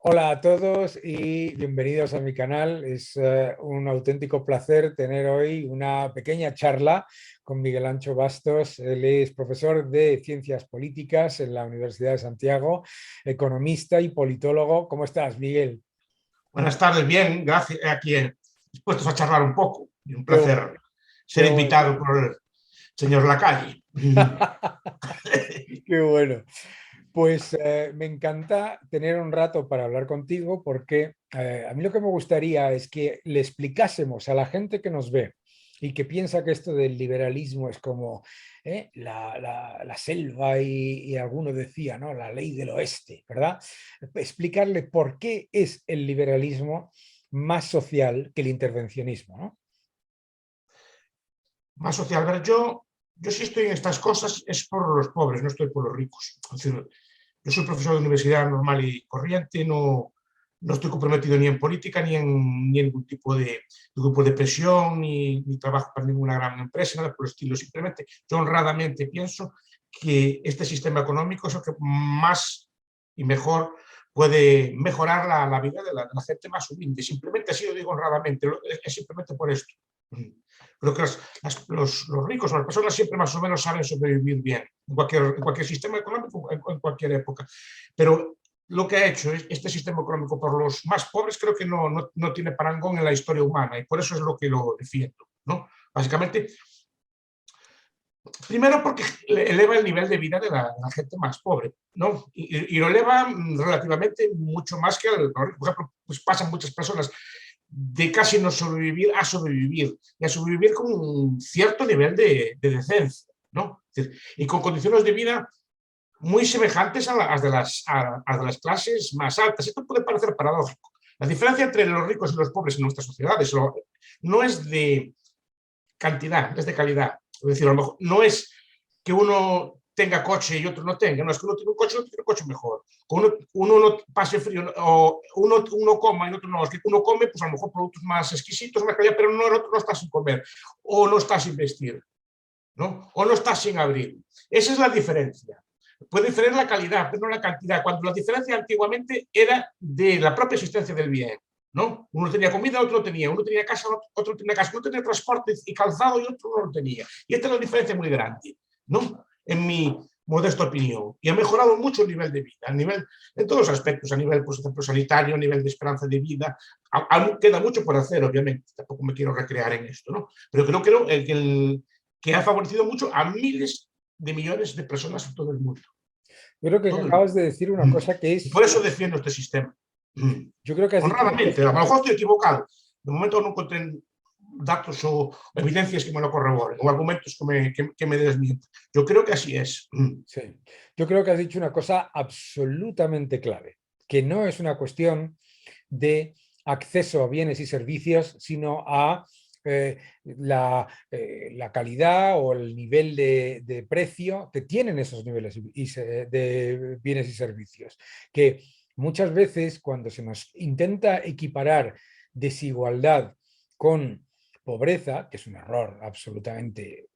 Hola a todos y bienvenidos a mi canal. Es un auténtico placer tener hoy una pequeña charla con Miguel Ancho Bastos. Él es profesor de Ciencias Políticas en la Universidad de Santiago, economista y politólogo. ¿Cómo estás, Miguel? Buenas tardes, bien, gracias. Aquí dispuestos a charlar un poco. Y un Qué bueno, placer qué ser bueno. invitado por el señor Lacalle. Qué bueno. Pues me encanta tener un rato para hablar contigo porque a mí lo que me gustaría es que le explicásemos a la gente que nos ve y que piensa que esto del liberalismo es como la selva y alguno decía, ¿no? La ley del oeste, ¿verdad? Explicarle por qué es el liberalismo más social que el intervencionismo, ¿no? Más social. Ver, yo sí estoy en estas cosas, es por los pobres, no estoy por los ricos. Es decir, yo soy profesor de universidad normal y corriente, no estoy comprometido ni en política ni en ningún tipo de grupo de presión, ni trabajo para ninguna gran empresa, nada por el estilo. Simplemente yo honradamente pienso que este sistema económico es el que más y mejor puede mejorar la vida de la gente más humilde. Simplemente así lo digo honradamente, es simplemente por esto. Creo que los ricos o las personas siempre más o menos saben sobrevivir bien en cualquier sistema económico, en cualquier época. Pero lo que ha hecho este sistema económico por los más pobres creo que no tiene parangón en la historia humana y por eso es lo que lo defiendo, ¿no? Básicamente, primero porque eleva el nivel de vida de la gente más pobre, ¿no? Y lo eleva relativamente mucho más que al, por ejemplo, pues pasan muchas personas de casi no sobrevivir a sobrevivir, y a sobrevivir con un cierto nivel de decencia, ¿no? Y con condiciones de vida muy semejantes a las de las clases más altas. Esto puede parecer paradójico. La diferencia entre los ricos y los pobres en nuestras sociedades no es de cantidad, es de calidad. Es decir, a lo mejor no es que uno tenga coche y otro no tenga, no es que uno tiene un coche y otro tiene un coche mejor. Uno no pase frío, o uno coma y otro no, es que uno come, pues a lo mejor productos más exquisitos, más calidad, pero no, el otro no está sin comer, o no está sin vestir, ¿no? O no está sin abrir. Esa es la diferencia. Puede diferir la calidad, pero no la cantidad. Cuando la diferencia antiguamente era de la propia existencia del bien, ¿no? Uno tenía comida, otro no tenía. Uno tenía casa, otro tenía casa. Uno tenía transporte y calzado y otro no lo tenía. Y esta es la diferencia muy grande, ¿no? En mi modesta opinión. Y ha mejorado mucho el nivel de vida, en todos los aspectos, a nivel, pues, ejemplo, sanitario, a nivel de esperanza de vida. Aún queda mucho por hacer, obviamente. Tampoco me quiero recrear en esto, ¿no? Pero creo que ha favorecido mucho a miles de millones de personas en todo el mundo. Yo creo que Todo el acabas mundo. de decir una cosa que Y es, por eso defiendo este sistema. yo creo que has dicho una Honradamente, a lo cosa. mejor estoy equivocado. De momento no encontré datos o evidencias que me lo corroboren o argumentos que me desmientan. Yo creo que así es. Sí, yo creo que has dicho una cosa absolutamente clave, que no es una cuestión de acceso a bienes y servicios, sino a la calidad o el nivel de precio que tienen esos niveles de bienes y servicios. Que muchas veces cuando se nos intenta equiparar desigualdad con pobreza, que es un error absolutamente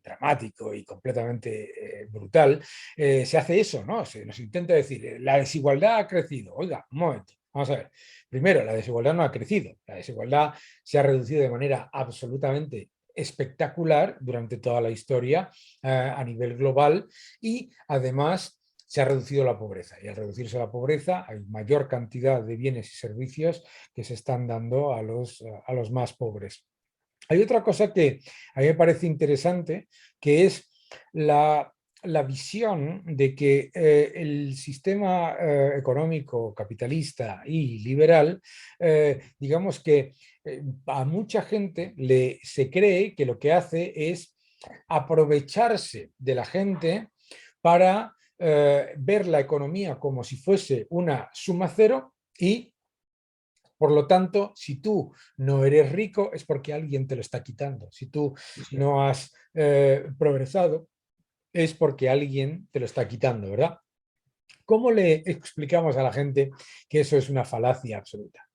dramático y completamente brutal, se hace eso, ¿no? Se nos intenta decir, la desigualdad ha crecido. Oiga, un momento, vamos a ver. Primero, la desigualdad no ha crecido. La desigualdad se ha reducido de manera absolutamente espectacular durante toda la historia a nivel global y además se ha reducido la pobreza. Y al reducirse la pobreza hay mayor cantidad de bienes y servicios que se están dando a los más pobres. Hay otra cosa que a mí me parece interesante, que es la visión de que el sistema económico capitalista y liberal, digamos que a mucha gente se cree que lo que hace es aprovecharse de la gente para ver la economía como si fuese una suma cero y por lo tanto, si tú no eres rico es porque alguien te lo está quitando. Si tú Sí, sí. no has progresado es porque alguien te lo está quitando, ¿verdad? ¿Cómo le explicamos a la gente que eso es una falacia absoluta?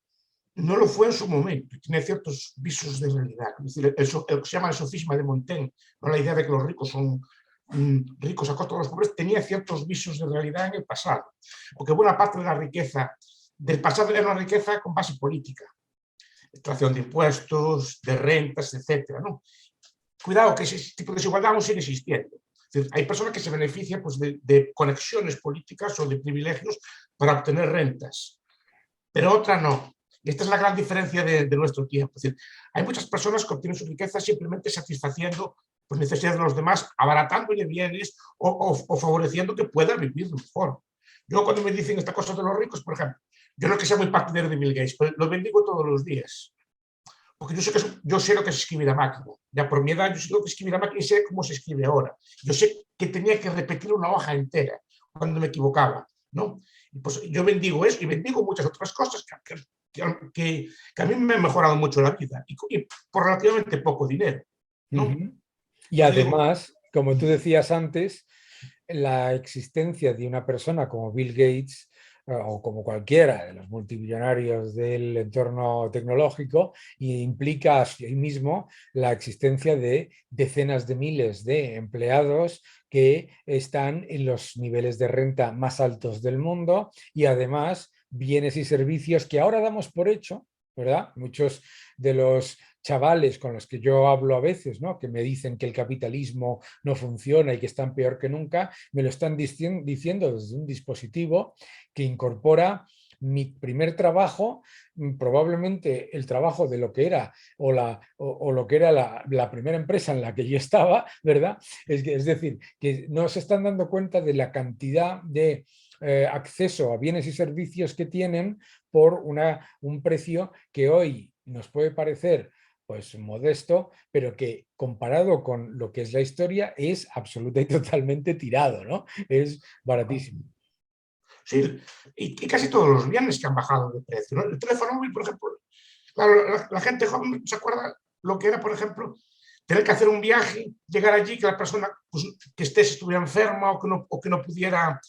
No lo fue en su momento, tiene ciertos visos de realidad. Es decir, el que se llama el sofisma de Montaigne, ¿no? La idea de que los ricos son ricos a costa de los pobres, tenía ciertos visos de realidad en el pasado, porque buena parte de la riqueza del pasado era una riqueza con base política, extracción de impuestos, de rentas, etcétera, ¿no? Cuidado, que ese tipo de desigualdad aún sigue existiendo. Es decir, hay personas que se benefician pues, de conexiones políticas o de privilegios para obtener rentas, pero otras no. Y esta es la gran diferencia de nuestro tiempo. Es decir, hay muchas personas que obtienen su riqueza simplemente satisfaciendo pues, necesidades de los demás, abaratándole bienes o favoreciendo que puedan vivir mejor. Yo cuando me dicen esta cosa de los ricos, por ejemplo, yo no que sea muy partidario de Bill Gates, pero lo bendigo todos los días. Porque yo sé lo que es escribir a máquina. Ya por mi edad yo sé lo que es escribir a máquina y sé cómo se escribe ahora. Yo sé que tenía que repetir una hoja entera cuando me equivocaba, ¿no? Y pues yo bendigo eso y bendigo muchas otras cosas que a mí me han mejorado mucho la vida y por relativamente poco dinero, ¿no? Y Pues digo, además, como tú decías antes, la existencia de una persona como Bill Gates o como cualquiera de los multimillonarios del entorno tecnológico implica asimismo la existencia de decenas de miles de empleados que están en los niveles de renta más altos del mundo y además bienes y servicios que ahora damos por hecho, ¿verdad? Muchos de los chavales con los que yo hablo a veces, ¿no? Que me dicen que el capitalismo no funciona y que están peor que nunca, me lo están diciendo desde un dispositivo que incorpora mi primer trabajo, probablemente el trabajo de lo que era o lo que era la primera empresa en la que yo estaba, ¿verdad? Es decir, que no se están dando cuenta de la cantidad de acceso a bienes y servicios que tienen por un precio que hoy nos puede parecer pues modesto, pero que comparado con lo que es la historia es absoluta y totalmente tirado, ¿no? Es baratísimo. sí, y casi todos los bienes que han bajado de precio, ¿no? El teléfono móvil, por ejemplo, claro, la gente joven se acuerda lo que era, por ejemplo, tener que hacer un viaje, llegar allí, que la persona pues, que estés estuviera enferma o que no pudiera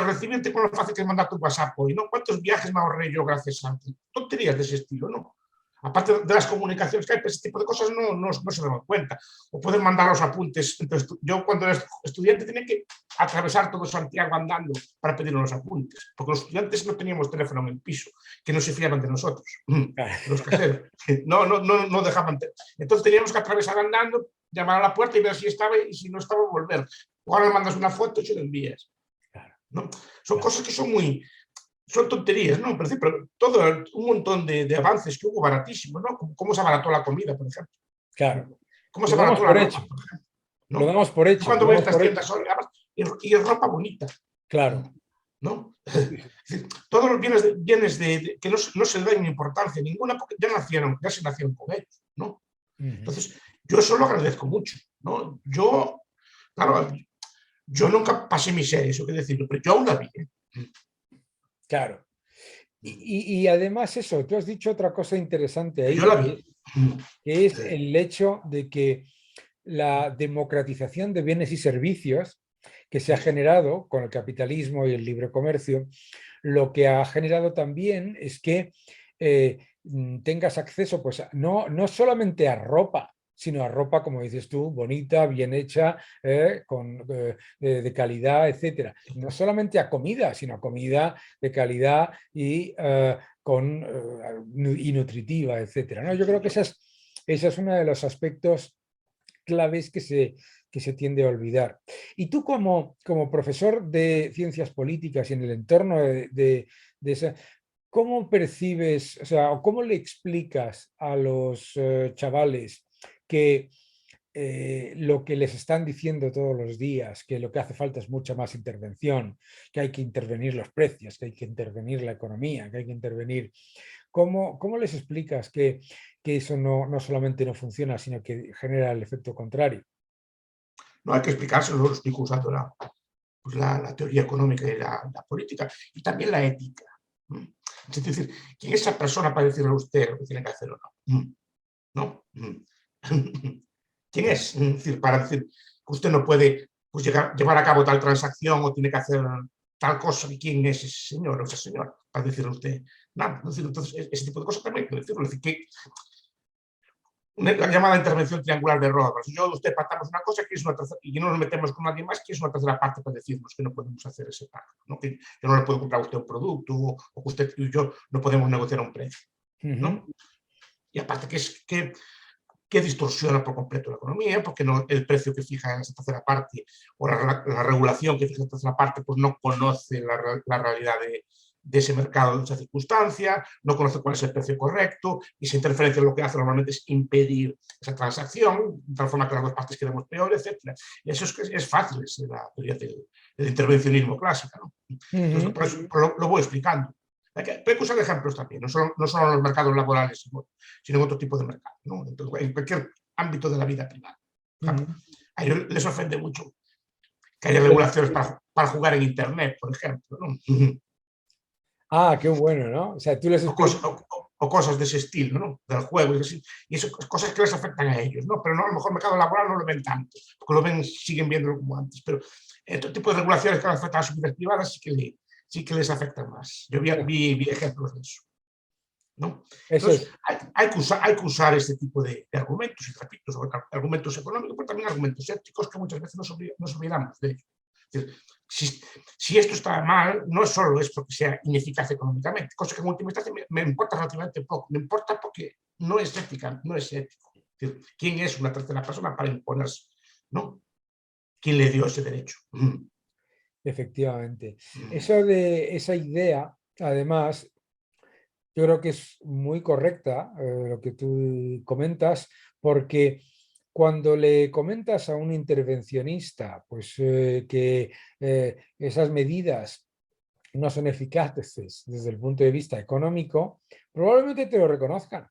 recibirte, con lo fácil que es mandar tu WhatsApp hoy, ¿no? ¿Cuántos viajes me ahorré yo gracias a tonterías de ese estilo, ¿no? Aparte de las comunicaciones que hay, pues ese tipo de cosas no se dan cuenta. O pueden mandar los apuntes. Entonces, yo cuando era estudiante tenía que atravesar todo Santiago andando para pedir los apuntes, porque los estudiantes no teníamos teléfono en el piso, que no se fiaban de nosotros, los caseros. No dejaban. Entonces teníamos que atravesar andando, llamar a la puerta y ver si estaba y si no estaba volver. O ahora le mandas una foto y se la envías. ¿No? Son cosas que son tonterías, ¿no? Pero todo un montón de avances que hubo baratísimos, ¿no? Cómo se abarató la comida, por ejemplo. Claro. Cómo se Lo damos abarató la por ropa, hecho. por ejemplo. Lo ¿No? damos por hecho. Cuando ves estas tiendas y ropa bonita. Claro. ¿No? Todos los bienes que no se le dan importancia ninguna porque ya se nacieron con ellos, ¿no? Entonces, yo eso lo agradezco mucho, ¿no? Claro, yo nunca pasé miseria, eso que decirlo, pero yo aún la vi. Claro. Y además eso, tú has dicho otra cosa interesante Yo ahí, la vi. que es el hecho de que la democratización de bienes y servicios que se ha generado con el capitalismo y el libre comercio, lo que ha generado también es que tengas acceso pues, no solamente a ropa, sino a ropa, como dices tú, bonita, bien hecha, de calidad, etcétera. No solamente a comida, sino a comida de calidad y y nutritiva, etcétera, ¿no? Yo creo que esa es uno de los aspectos claves que se tiende a olvidar. Y tú como profesor de ciencias políticas y en el entorno de esa, ¿cómo percibes, o sea, o cómo le explicas a los chavales que lo que les están diciendo todos los días, que lo que hace falta es mucha más intervención, que hay que intervenir los precios, que hay que intervenir la economía, que hay que intervenir... ¿Cómo les explicas que eso no solamente no funciona, sino que genera el efecto contrario? No hay que explicárselo, lo explico usando la teoría económica y la política y también la ética. Es decir, ¿quién es esa persona para decirle a usted lo que tiene que hacer o no? ¿No? ¿Quién es? Es decir, para decir que usted no puede pues, llevar a cabo tal transacción o tiene que hacer tal cosa. ¿Quién es ese señor o esa señora para decirle a usted nada? Es decir, entonces, ese tipo de cosas también hay que decirlo. Es decir, que La llamada intervención triangular de Rodas. Yo y usted pactamos una cosa que es una tercera, y no nos metemos con nadie más, que es una tercera parte para decirnos que no podemos hacer ese pacto, ¿no? Que yo no le puedo comprar a usted un producto, o que usted y yo no podemos negociar un precio, ¿no? Y aparte que distorsiona por completo la economía, porque no, el precio que fija en esa tercera parte o la regulación que fija en esa tercera parte pues no conoce la realidad de ese mercado, de esa circunstancia, no conoce cuál es el precio correcto, y esa interferencia lo que hace normalmente es impedir esa transacción, de tal forma que las dos partes quedemos peor, etc. Y eso es fácil, es la teoría del intervencionismo clásica, ¿no? Entonces, por eso, lo voy explicando. Hay que usar ejemplos también, no solo en los mercados laborales, sino en otro tipo de mercados, ¿no? Entonces, en cualquier ámbito de la vida privada. A ellos les ofende mucho que haya regulaciones para jugar en Internet, por ejemplo, ¿no? Ah, qué bueno, ¿no? O sea, tú les explicas... O cosas de ese estilo, ¿no? Del juego, y eso, cosas que les afectan a ellos, ¿no? Pero no, a lo mejor el mercado laboral no lo ven tanto, porque lo ven, siguen viéndolo como antes, pero este tipo de regulaciones que afectan a sus vidas privadas sí que les afectan más. Yo vi ejemplos de eso, ¿no? Entonces, hay que usar este tipo de argumentos, y repito, sobre argumentos económicos, pero también argumentos éticos que muchas veces nos olvidamos de ello. Es decir, si esto está mal, no solo es porque sea ineficaz económicamente, cosa que en última instancia me importa relativamente poco, me importa porque no es ética, no es ético. Es decir, ¿quién es una tercera persona para imponerse? ¿No? ¿Quién le dio ese derecho? Efectivamente. Eso de esa idea, además, yo creo que es muy correcta lo que tú comentas, porque cuando le comentas a un intervencionista pues, que esas medidas no son eficaces desde el punto de vista económico, probablemente te lo reconozcan,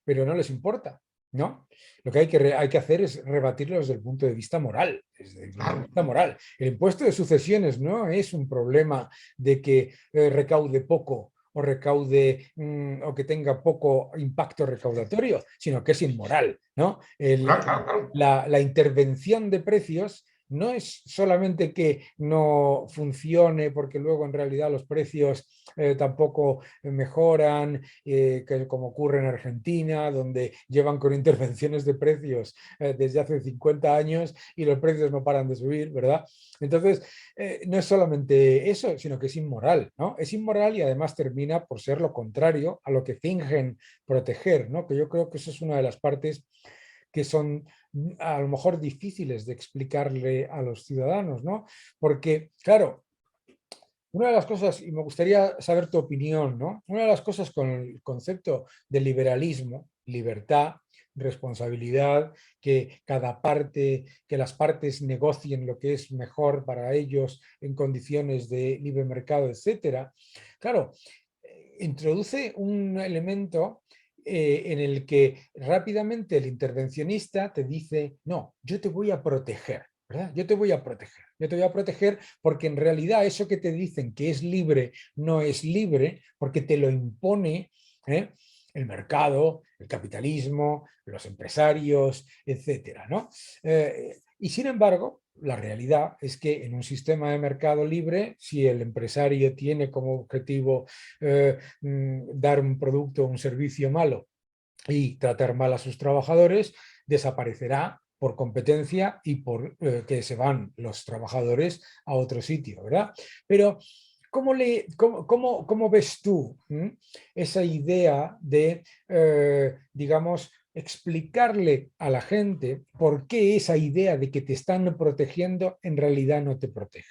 pero no les importa, ¿no? Lo que hay que hacer es rebatirlo desde el punto de vista moral. Desde el punto de vista moral. El impuesto de sucesiones no es un problema de que recaude poco o recaude o que tenga poco impacto recaudatorio, sino que es inmoral, ¿no? La intervención de precios no es solamente que no funcione porque luego en realidad los precios tampoco mejoran, que como ocurre en Argentina, donde llevan con intervenciones de precios desde hace 50 años y los precios no paran de subir, ¿verdad? Entonces, no es solamente eso, sino que es inmoral, ¿no? Es inmoral y además termina por ser lo contrario a lo que fingen proteger, ¿no? Que yo creo que eso es una de las partes que son a lo mejor difíciles de explicarle a los ciudadanos, ¿no? Porque, claro, una de las cosas, y me gustaría saber tu opinión, ¿no? Una de las cosas con el concepto de liberalismo, libertad, responsabilidad, que cada parte, que las partes negocien lo que es mejor para ellos en condiciones de libre mercado, etcétera. Claro, introduce un elemento en el que rápidamente el intervencionista te dice, no, yo te voy a proteger, ¿verdad? Yo te voy a proteger porque en realidad eso que te dicen que es libre no es libre porque te lo impone el mercado, el capitalismo, los empresarios, etcétera, ¿no? Y sin embargo, la realidad es que en un sistema de mercado libre, si el empresario tiene como objetivo dar un producto o un servicio malo y tratar mal a sus trabajadores, desaparecerá por competencia y por que se van los trabajadores a otro sitio, ¿verdad? Pero ¿cómo ves tú esa idea de, digamos, explicarle a la gente por qué esa idea de que te están protegiendo en realidad no te protege?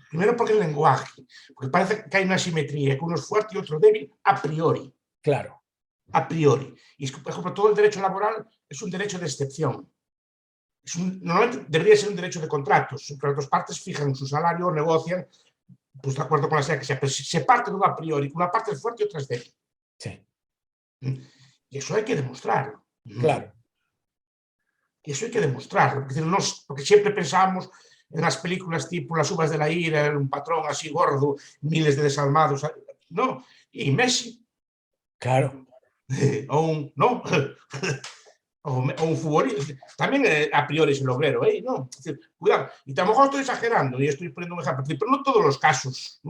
Primero porque el lenguaje, porque parece que hay una asimetría, que uno es fuerte y otro débil a priori. Claro. A priori. Y, por ejemplo, todo el derecho laboral es un derecho de excepción. Normalmente debería ser un derecho de contratos, en que las dos partes fijan su salario, negocian, pues de acuerdo con la sea que sea, pero si se parte de una a priori, una parte es fuerte y otra es débil. Sí. Y eso hay que demostrarlo. Claro. Y eso hay que demostrarlo, porque siempre pensábamos en las películas tipo Las uvas de la ira, un patrón así gordo, miles de desalmados. No, y Messi. Claro. ¿No? O un futbolista, también a priori es el obrero, ¿no? Es decir, cuidado, y a lo mejor estoy exagerando y estoy poniendo un ejemplo, pero no todos los casos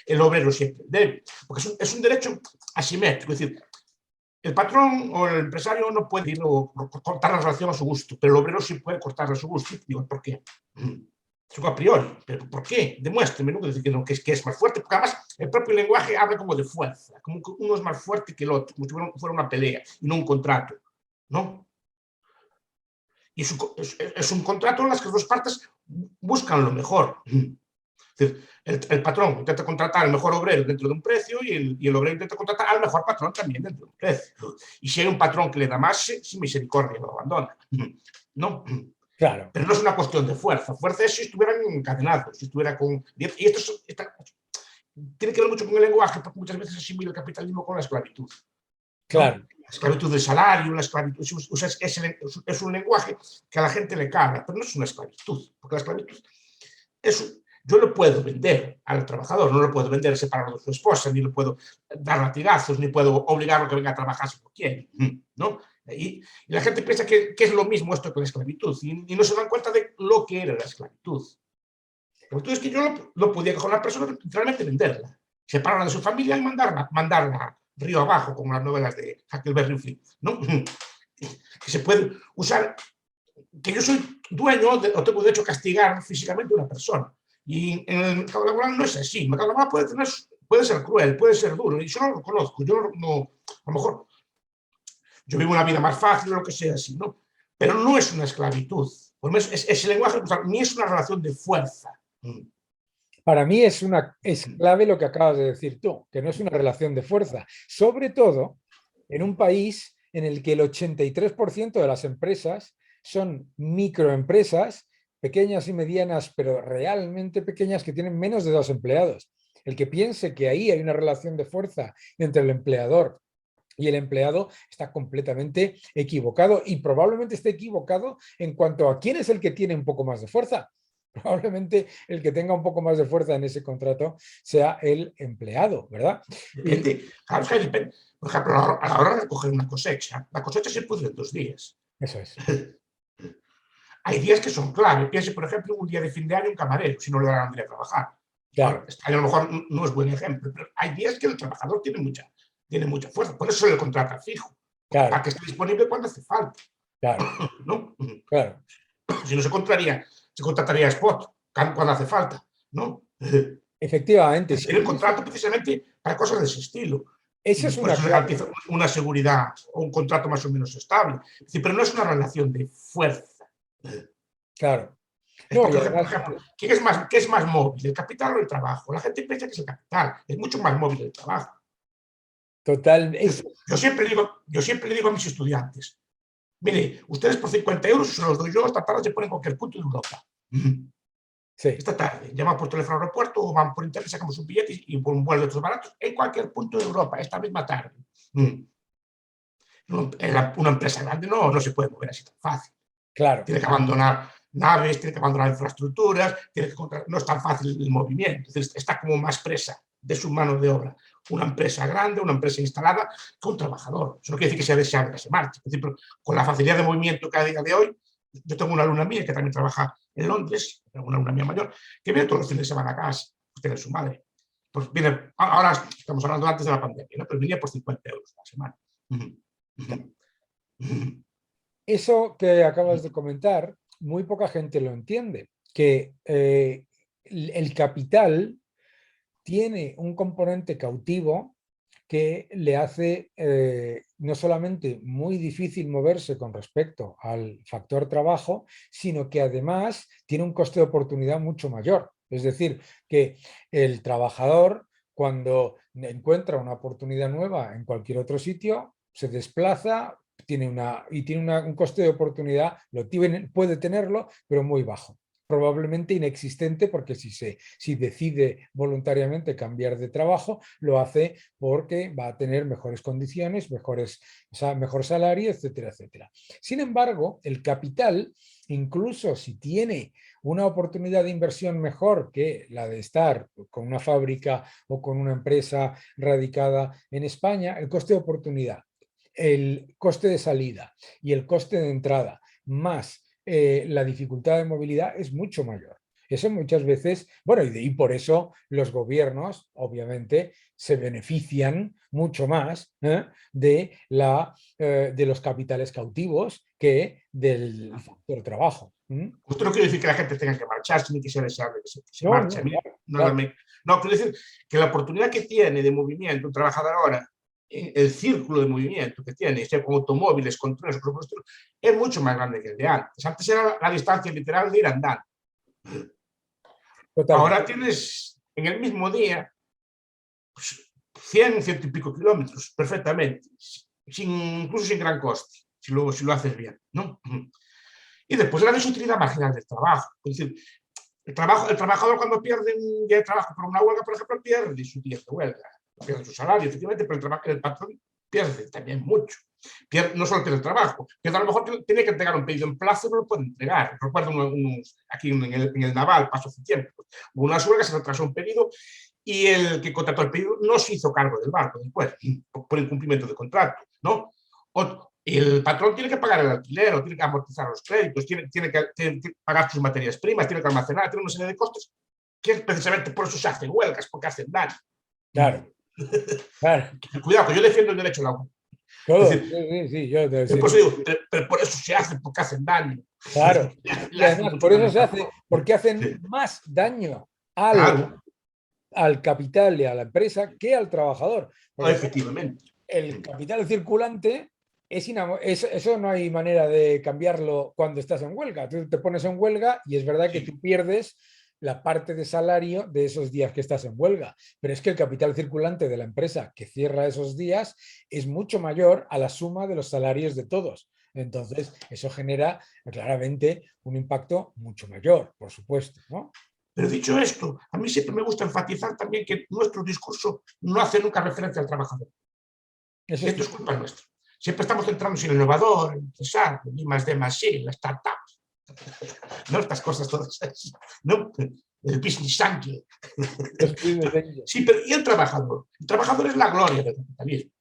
el obrero siempre debe, porque es un derecho asimétrico, es decir, el patrón o el empresario no puede ir o cortar la relación a su gusto, pero el obrero sí puede cortarla a su gusto. Digo, ¿por qué? Eso a priori, pero ¿por qué? Demuéstreme, ¿no? Decir que, no, que es más fuerte, porque además el propio lenguaje habla como de fuerza, como que uno es más fuerte que el otro, como si fuera una pelea y no un contrato, ¿no? Y es un contrato en el que las dos partes buscan lo mejor. Es decir, el patrón intenta contratar al mejor obrero dentro de un precio y el obrero intenta contratar al mejor patrón también dentro de un precio. Y si hay un patrón que le da más, sin misericordia lo abandona. ¿No? Claro. Pero no es una cuestión de fuerza. Fuerza es si estuvieran encadenados, si estuviera con... Y esto tiene que ver mucho con el lenguaje, porque muchas veces asimila el capitalismo con la esclavitud. Claro. ¿No? La esclavitud del salario, la esclavitud, es un lenguaje que a la gente le carga, pero no es una esclavitud, porque la esclavitud es... Yo lo puedo vender al trabajador, no lo puedo vender separado de su esposa, ni le puedo dar latigazos, ni puedo obligarlo a que venga a trabajar si no quiere, ¿no? Y la gente piensa que es lo mismo esto que la esclavitud, y no se dan cuenta de lo que era la esclavitud. La esclavitud es que yo lo podía coger a una persona y literalmente venderla, separarla de su familia y mandarla río abajo, como las novelas de Huckleberry Finn, ¿no? Que se puede usar, que yo soy dueño o tengo derecho a castigar físicamente a una persona. Y en el mercado laboral no es así. El mercado laboral puede ser cruel, puede ser duro, y yo no lo conozco. Yo no, a lo mejor yo vivo una vida más fácil o lo que sea así, ¿no? Pero no es una esclavitud. Ese lenguaje ni es una relación de fuerza. Para mí es clave lo que acabas de decir tú, que no es una relación de fuerza. Sobre todo en un país en el que el 83% de las empresas son microempresas, pequeñas y medianas, pero realmente pequeñas, que tienen menos de 2 empleados. El que piense que ahí hay una relación de fuerza entre el empleador y el empleado está completamente equivocado, y probablemente esté equivocado en cuanto a quién es el que tiene un poco más de fuerza. Probablemente el que tenga un poco más de fuerza en ese contrato sea el empleado, ¿verdad? Depende. Claro, depende. Por ejemplo, a la hora de recoger una cosecha, la cosecha se pudre en 2 días. Eso es. Hay días que son clave. Piense, por ejemplo, un día de fin de año un camarero, si no le dan a ir a trabajar. Claro. Ahora, este año a lo mejor no es buen ejemplo, pero hay días que el trabajador tiene mucha fuerza. Por eso se le contrata fijo. Claro. Para que esté disponible cuando hace falta. Claro. ¿No? Claro. Si no se contrataría spot cuando hace falta, ¿no? Efectivamente. Tiene el contrato precisamente para cosas de ese estilo. Esa es una clave. Una seguridad o un contrato más o menos estable. Es decir, pero no es una relación de fuerza. Claro. No, porque, por ejemplo, ¿qué es más móvil, el capital o el trabajo? La gente piensa que es el capital, es mucho más móvil el trabajo. Total. Yo siempre le digo a mis estudiantes, mire, ustedes por 50 euros se los doy yo, esta tarde se ponen en cualquier punto de Europa. Sí. Esta tarde, llaman por teléfono al aeropuerto o van por internet, sacamos un billete y por un vuelo de otros baratos en cualquier punto de Europa, esta misma tarde. Una empresa grande no se puede mover así tan fácil. Claro. Tiene que abandonar naves, tiene que abandonar infraestructuras, no es tan fácil el movimiento. Entonces, está como más presa de su mano de obra. Una empresa grande, una empresa instalada, que un trabajador. Eso no quiere decir que sea deseable que se marche. Es decir, con la facilidad de movimiento que hay a día de hoy, yo tengo una alumna mía que también trabaja en Londres, una alumna mía mayor, que viene todos los fines de semana a casa, usted es su madre. Pues viene, ahora estamos hablando antes de la pandemia, ¿no? Pero venía por 50 euros a la semana. Eso que acabas de comentar, muy poca gente lo entiende, que el capital tiene un componente cautivo que le hace no solamente muy difícil moverse con respecto al factor trabajo, sino que además tiene un coste de oportunidad mucho mayor. Es decir, que el trabajador, cuando encuentra una oportunidad nueva en cualquier otro sitio, se desplaza, tiene un coste de oportunidad, puede tenerlo, pero muy bajo. Probablemente inexistente, porque si decide voluntariamente cambiar de trabajo, lo hace porque va a tener mejores condiciones, mejor salario, etcétera, etcétera. Sin embargo, el capital, incluso si tiene una oportunidad de inversión mejor que la de estar con una fábrica o con una empresa radicada en España, el coste de oportunidad, el coste de salida y el coste de entrada, más la dificultad de movilidad, es mucho mayor. Eso muchas veces, bueno, y por eso los gobiernos, obviamente, se benefician mucho más de los capitales cautivos que del factor trabajo. Esto no quiere decir que la gente tenga que marcharse ni que sea deseable que se No, marche. no, A mí, claro, nada claro. me... No, quiero decir que la oportunidad que tiene de movimiento un trabajador ahora, el círculo de movimiento que tiene, sea con automóviles, con trenes, es mucho más grande que el de antes. Antes era la distancia literal de ir andando. Totalmente. Ahora tienes en el mismo día pues, 100, ciento y pico kilómetros perfectamente, incluso sin gran coste, si lo haces bien, ¿no? Y después la desutilidad marginal del trabajo. Es decir, el trabajador cuando pierde un día de trabajo por una huelga, por ejemplo, pierde su día de huelga, pierde su salario, efectivamente, pero el patrón pierde también mucho. Pierde, no solo pierde el trabajo, pierde a lo mejor tiene que entregar un pedido en plazo y no lo puede entregar. Recuerdo aquí en el Naval, pasó hace tiempo, hubo unas huelgas, se retrasó un pedido y el que contrató el pedido no se hizo cargo del barco después, por incumplimiento de contrato, ¿no? El patrón tiene que pagar el alquiler, o tiene que amortizar los créditos, tiene que pagar sus materias primas, tiene que almacenar, tiene una serie de costos, que precisamente por eso se hacen huelgas, porque hacen daño. Claro, claro. Cuidado, que yo defiendo el derecho a la huelga. Es Todo, decir, sí, sí, yo te por eso digo, pero por eso se hace, porque hacen daño. claro. Y Le hacen además, mucho por daño eso al se hace, patrón. porque hacen Sí. más daño Claro, al capital y a la empresa que al trabajador. Porque efectivamente. el capital circulante eso no hay manera de cambiarlo cuando estás en huelga. Tú te pones en huelga y es verdad que Sí. tú pierdes la parte de salario de esos días que estás en huelga. Pero es que el capital circulante de la empresa que cierra esos días es mucho mayor a la suma de los salarios de todos. Entonces, eso genera claramente un impacto mucho mayor, por supuesto, ¿no? Pero dicho esto, a mí siempre me gusta enfatizar también que nuestro discurso no hace nunca referencia al trabajador. Eso es Esto es culpa nuestra. Siempre estamos centrándonos en el innovador, en el empresario, en I+D+I, las startups, ¿no? Estas cosas todas, ¿no? El business angel. Sí, pero ¿y el trabajador? El trabajador es la gloria del capitalismo.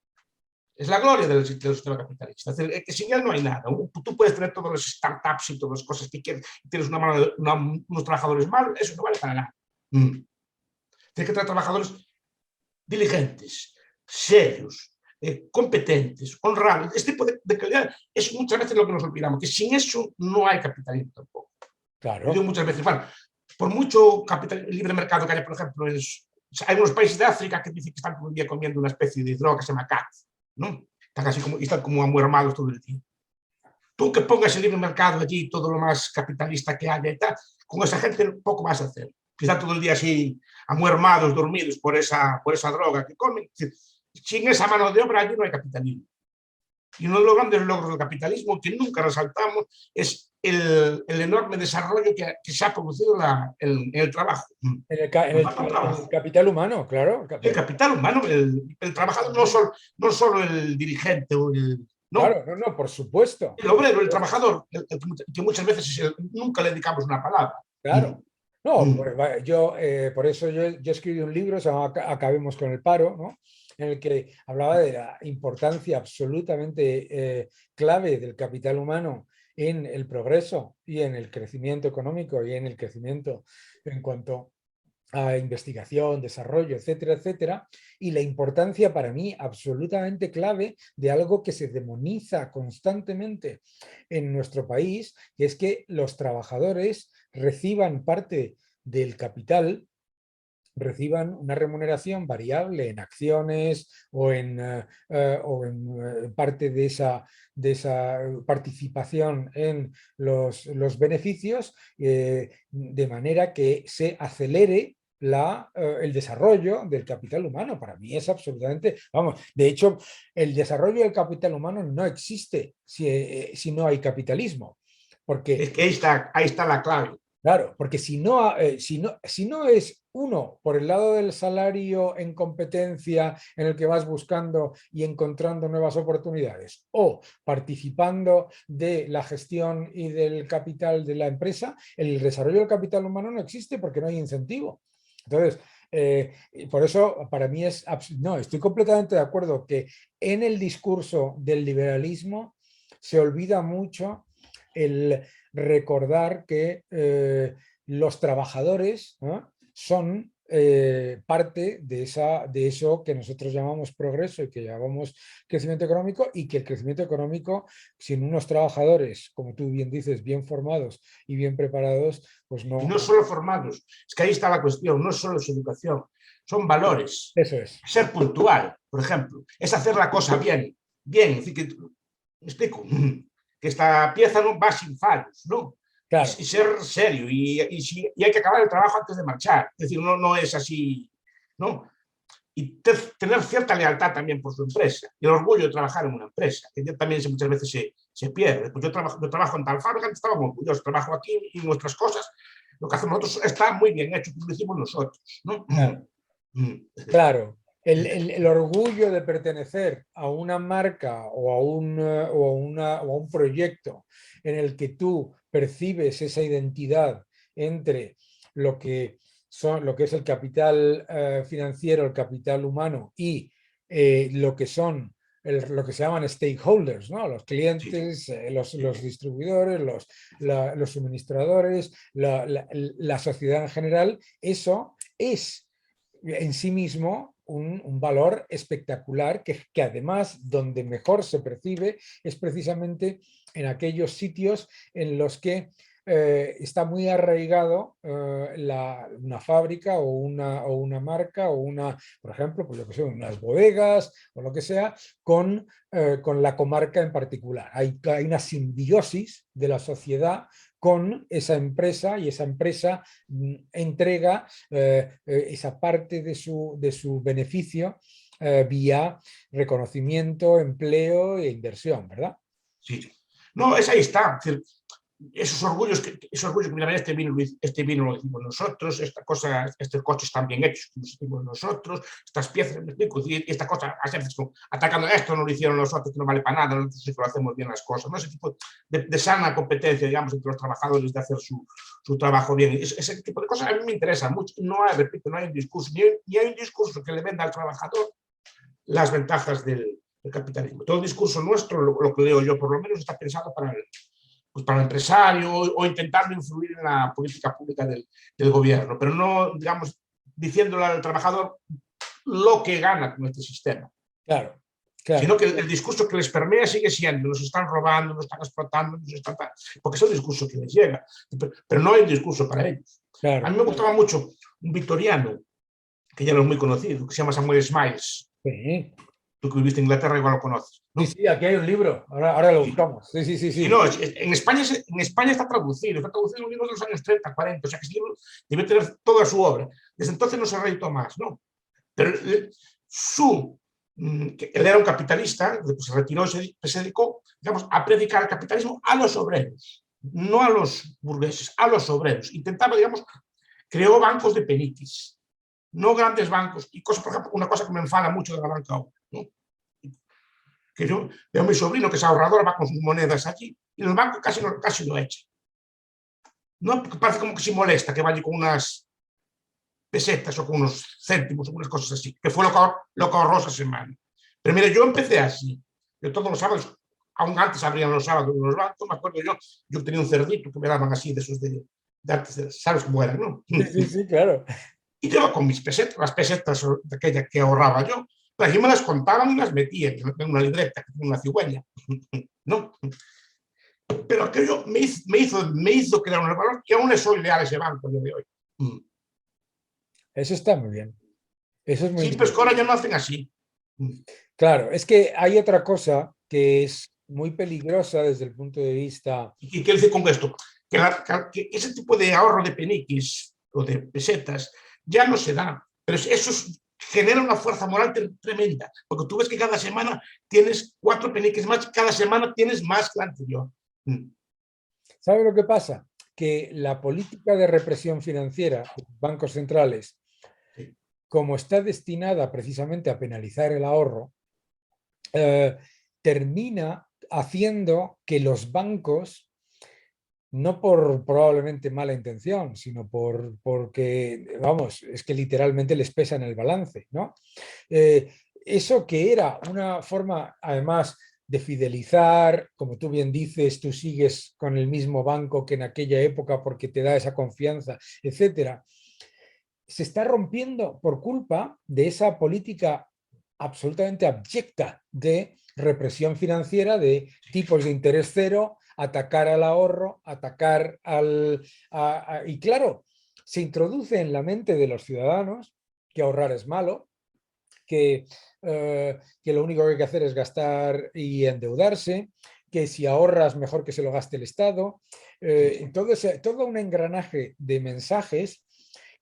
Es la gloria del sistema capitalista. Es decir, que sin él no hay nada. Tú puedes tener todos los startups y todas las cosas que quieres, y tienes unos trabajadores malos, eso no vale para nada. Tienes que tener trabajadores diligentes, serios, competentes, honrables. Este tipo de calidad es muchas veces lo que nos olvidamos, que sin eso no hay capitalismo tampoco. Yo digo Claro. muchas veces, bueno, por mucho capital, libre mercado que haya, por ejemplo, hay unos países de África que dicen que están todo el día comiendo una especie de droga que se llama cat, ¿no? Están así como, y están como muy armados todo el día. Tú que pongas el libre mercado allí, todo lo más capitalista que haya y tal, con esa gente poco vas a hacer. Que están todo el día así, amuermados, dormidos por esa droga que comen. Sin esa mano de obra allí no hay capitalismo. Y uno de los grandes logros del capitalismo que nunca resaltamos es el enorme desarrollo que se ha producido en el trabajo. En el capital humano, claro. El capital humano, el trabajador, no solo el dirigente o no, Claro, no, no, por supuesto. el obrero, el trabajador, que muchas veces nunca le dedicamos una palabra. Claro. No, por eso yo escribí un libro, se llama Acabemos con el paro, ¿no? En el que hablaba de la importancia absolutamente clave del capital humano en el progreso y en el crecimiento económico y en el crecimiento en cuanto a investigación, desarrollo, etcétera, etcétera, y la importancia para mí absolutamente clave de algo que se demoniza constantemente en nuestro país, que es que los trabajadores reciban parte del capital, reciban una remuneración variable en acciones o en parte de esa participación en los beneficios, de manera que se acelere el desarrollo del capital humano. Para mí es absolutamente, vamos, de hecho, el desarrollo del capital humano no existe si no hay capitalismo, porque Es que ahí está la clave. claro, porque si no es uno por el lado del salario en competencia en el que vas buscando y encontrando nuevas oportunidades o participando de la gestión y del capital de la empresa, el desarrollo del capital humano no existe porque no hay incentivo. Entonces, por eso para mí no, estoy completamente de acuerdo que en el discurso del liberalismo se olvida mucho el recordar que los trabajadores, ¿no?, son parte de eso que nosotros llamamos progreso y que llamamos crecimiento económico, y que el crecimiento económico, sin unos trabajadores, como tú bien dices, bien formados y bien preparados, pues Y no. no solo formados, es que ahí está la cuestión, no solo es educación, son valores. Eso es. Ser puntual, por ejemplo, es hacer la cosa bien, bien, es decir, me explico, que esta pieza no va sin fallos, ¿no? Y Claro, ser serio, y hay que acabar el trabajo antes de marchar, es decir, no es así, ¿no? Y tener cierta lealtad también por su empresa, y el orgullo de trabajar en una empresa, que también muchas veces se pierde. Pues yo trabajo en tal fábrica, estábamos orgullosos, trabajo aquí y nuestras cosas, lo que hacemos nosotros está muy bien hecho, lo hicimos nosotros, ¿no? claro. Claro, el orgullo de pertenecer a una marca o a un proyecto en el que tú percibes esa identidad entre lo que es el capital financiero, el capital humano, y lo que son lo que se llaman stakeholders, ¿no?, los Sí, clientes, los distribuidores, los suministradores, la sociedad en general. Eso es en sí mismo un valor espectacular que además donde mejor se percibe es precisamente en aquellos sitios en los que está muy arraigado una fábrica o una marca o por ejemplo, pues yo que sé, unas bodegas o lo que sea, con la comarca en particular. Hay una simbiosis de la sociedad con esa empresa, y esa empresa entrega esa parte de su beneficio vía reconocimiento, empleo e inversión, ¿verdad? sí. No, es ahí está. Es decir, esos orgullos, mira, este vino lo hicimos nosotros, esta cosa, estos coches están bien hechos, los hicimos nosotros, estas piezas, me explico, y esta cosa, a veces atacando esto, no lo hicieron nosotros, que no vale para nada, nosotros sí que lo hacemos bien las cosas, ¿no? Ese tipo de sana competencia, digamos, entre los trabajadores de hacer su trabajo bien. Ese tipo de cosas a mí me interesa mucho. No hay, repito, no hay un discurso, ni hay un discurso que le venda al trabajador las ventajas del capitalismo. Todo el discurso nuestro, lo que leo yo por lo menos, está pensado para el empresario o intentando influir en la política pública del gobierno, pero no, digamos, diciéndole al trabajador lo que gana con este sistema. Claro, claro. Sino que el discurso que les permea sigue siendo: nos están robando, nos están explotando, porque es el discurso que les llega, pero no hay un discurso para ellos. A Claro. mí me gustaba mucho un victoriano, que ya no es muy conocido, que se llama Samuel Smiles. Sí, Tú que viviste en Inglaterra igual lo conoces, sí, ¿no? sí, aquí hay un libro, ahora lo Sí. buscamos. Sí, sí, sí, Sí, sí. no, en España está traducido en un libro de los años 30, 40, o sea que ese libro debe tener toda su obra. Desde entonces no se ha reeditado más, ¿no? Pero él era un capitalista, después se retiró y se dedicó, digamos, a predicar el capitalismo a los obreros, no a los burgueses, a los obreros. Intentaba, digamos, creó bancos de peniques, no grandes bancos, y por ejemplo, una cosa que me enfada mucho de la banca ahora, ¿no? Que yo veo a mi sobrino que es ahorrador, va con sus monedas allí, y el banco casi lo echa. No, porque parece como que se molesta que vaya con unas pesetas o con unos céntimos o unas cosas así, que fue lo que ahorró esa semana. Pero mire, yo empecé así. Yo todos los sábados, aún antes abrían los sábados en los bancos, me acuerdo yo tenía un cerdito que me daban así de esos de antes, ¿sabes cómo eran, no? Sí, sí, sí, claro. Y yo con mis pesetas, las pesetas de aquella que ahorraba yo, pues yo me las contaban y las metía en una libreta, en una cigüeña, ¿no? Pero aquello me hizo crear un valor, y aún soy leal a ese banco el día de hoy. Eso está muy bien. Eso es muy Sí, pero es que interesante. ahora ya no hacen así. Claro, es que hay otra cosa que es muy peligrosa desde el punto de vista. ¿Y qué decir con esto? Que ese tipo de ahorro de peniques o de pesetas ya no se da, pero eso genera una fuerza moral tremenda, porque tú ves que cada semana tienes 4 peniques más, cada semana tienes más que la anterior. ¿Sabe lo que pasa? Que la política de represión financiera de los bancos centrales, Sí. como está destinada precisamente a penalizar el ahorro, termina haciendo que los bancos, no por probablemente mala intención, sino porque, vamos, es que literalmente les pesa en el balance, ¿no? Eso que era una forma, además, de fidelizar, como tú bien dices, tú sigues con el mismo banco que en aquella época porque te da esa confianza, etcétera, se está rompiendo por culpa de esa política absolutamente abyecta de represión financiera, de tipos de interés cero, atacar al ahorro, atacar al... y claro, se introduce en la mente de los ciudadanos que ahorrar es malo, que lo único que hay que hacer es gastar y endeudarse, que si ahorras mejor que se lo gaste el Estado. Todo un engranaje de mensajes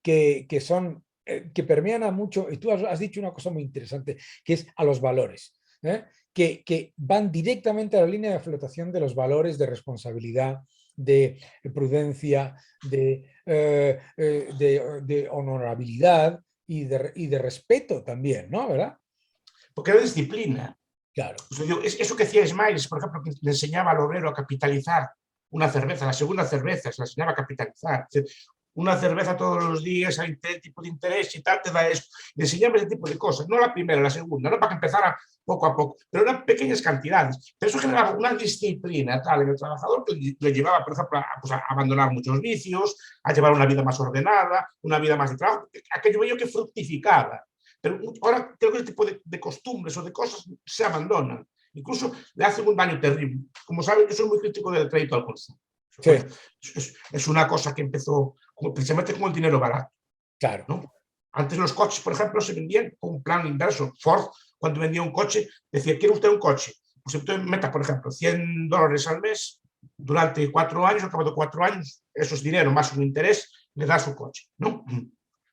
que son, que permean a mucho, y tú has dicho una cosa muy interesante, que es a los valores, que van directamente a la línea de flotación de los valores de responsabilidad, de prudencia, de honorabilidad y de respeto también, ¿no? ¿Verdad? Porque era disciplina. Claro. O sea, eso que hacía Smiles, por ejemplo, que le enseñaba al obrero a capitalizar una cerveza, la segunda cerveza, se la enseñaba a capitalizar. Una cerveza todos los días, hay tipo de interés y tal, te da eso. Le enseñaba ese tipo de cosas, no la primera, la segunda, no para que empezara poco a poco, pero eran pequeñas cantidades. Pero eso generaba una disciplina tal en el trabajador que le llevaba, por ejemplo, a abandonar muchos vicios, a llevar una vida más ordenada, una vida más de trabajo, aquello bello que fructificaba. Pero ahora creo que ese tipo de costumbres o de cosas se abandonan. Incluso le hacen un daño terrible. Como saben, yo soy muy crítico del crédito al consumo. Sí. Es una cosa que empezó precisamente con el dinero barato. Claro. ¿No? Antes los coches, por ejemplo, se vendían con un plan inverso. Ford, cuando vendía un coche, decía, ¿quiere usted un coche? Pues usted meta, por ejemplo, $100 al mes durante 4 años, al cabo de 4 años, eso es dinero más un interés, le da su coche, ¿no?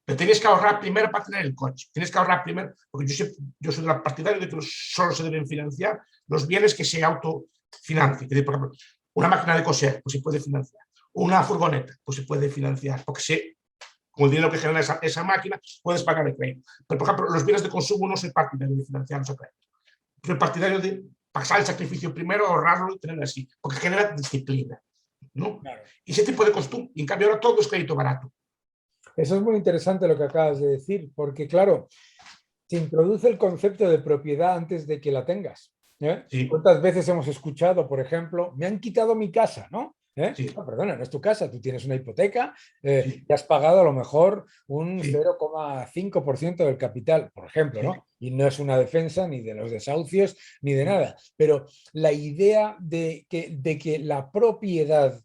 Pero tienes que ahorrar primero para tener el coche. Tienes que ahorrar primero, porque yo soy de la partidaria de que solo se deben financiar los bienes que se autofinancien. Por ejemplo, una máquina de coser, pues se puede financiar. Una furgoneta, pues se puede financiar, porque con el dinero que genera esa máquina puedes pagar el crédito. Pero, por ejemplo, los bienes de consumo no soy partidario de financiarlos a crédito. Soy partidario de pasar el sacrificio primero, ahorrarlo y tenerlo así, porque genera disciplina, ¿no? Claro. Y ese tipo de costumbre, y en cambio ahora todo es crédito barato. Eso es muy interesante lo que acabas de decir, porque claro, se introduce el concepto de propiedad antes de que la tengas. Sí. ¿Cuántas veces hemos escuchado, por ejemplo, me han quitado mi casa, ¿no? Sí. No, perdona, no es tu casa, tú tienes una hipoteca Sí. y has pagado a lo mejor un Sí. 0,5% del capital, por ejemplo, Sí. ¿no? Y no es una defensa ni de los desahucios ni de nada, pero la idea de que la propiedad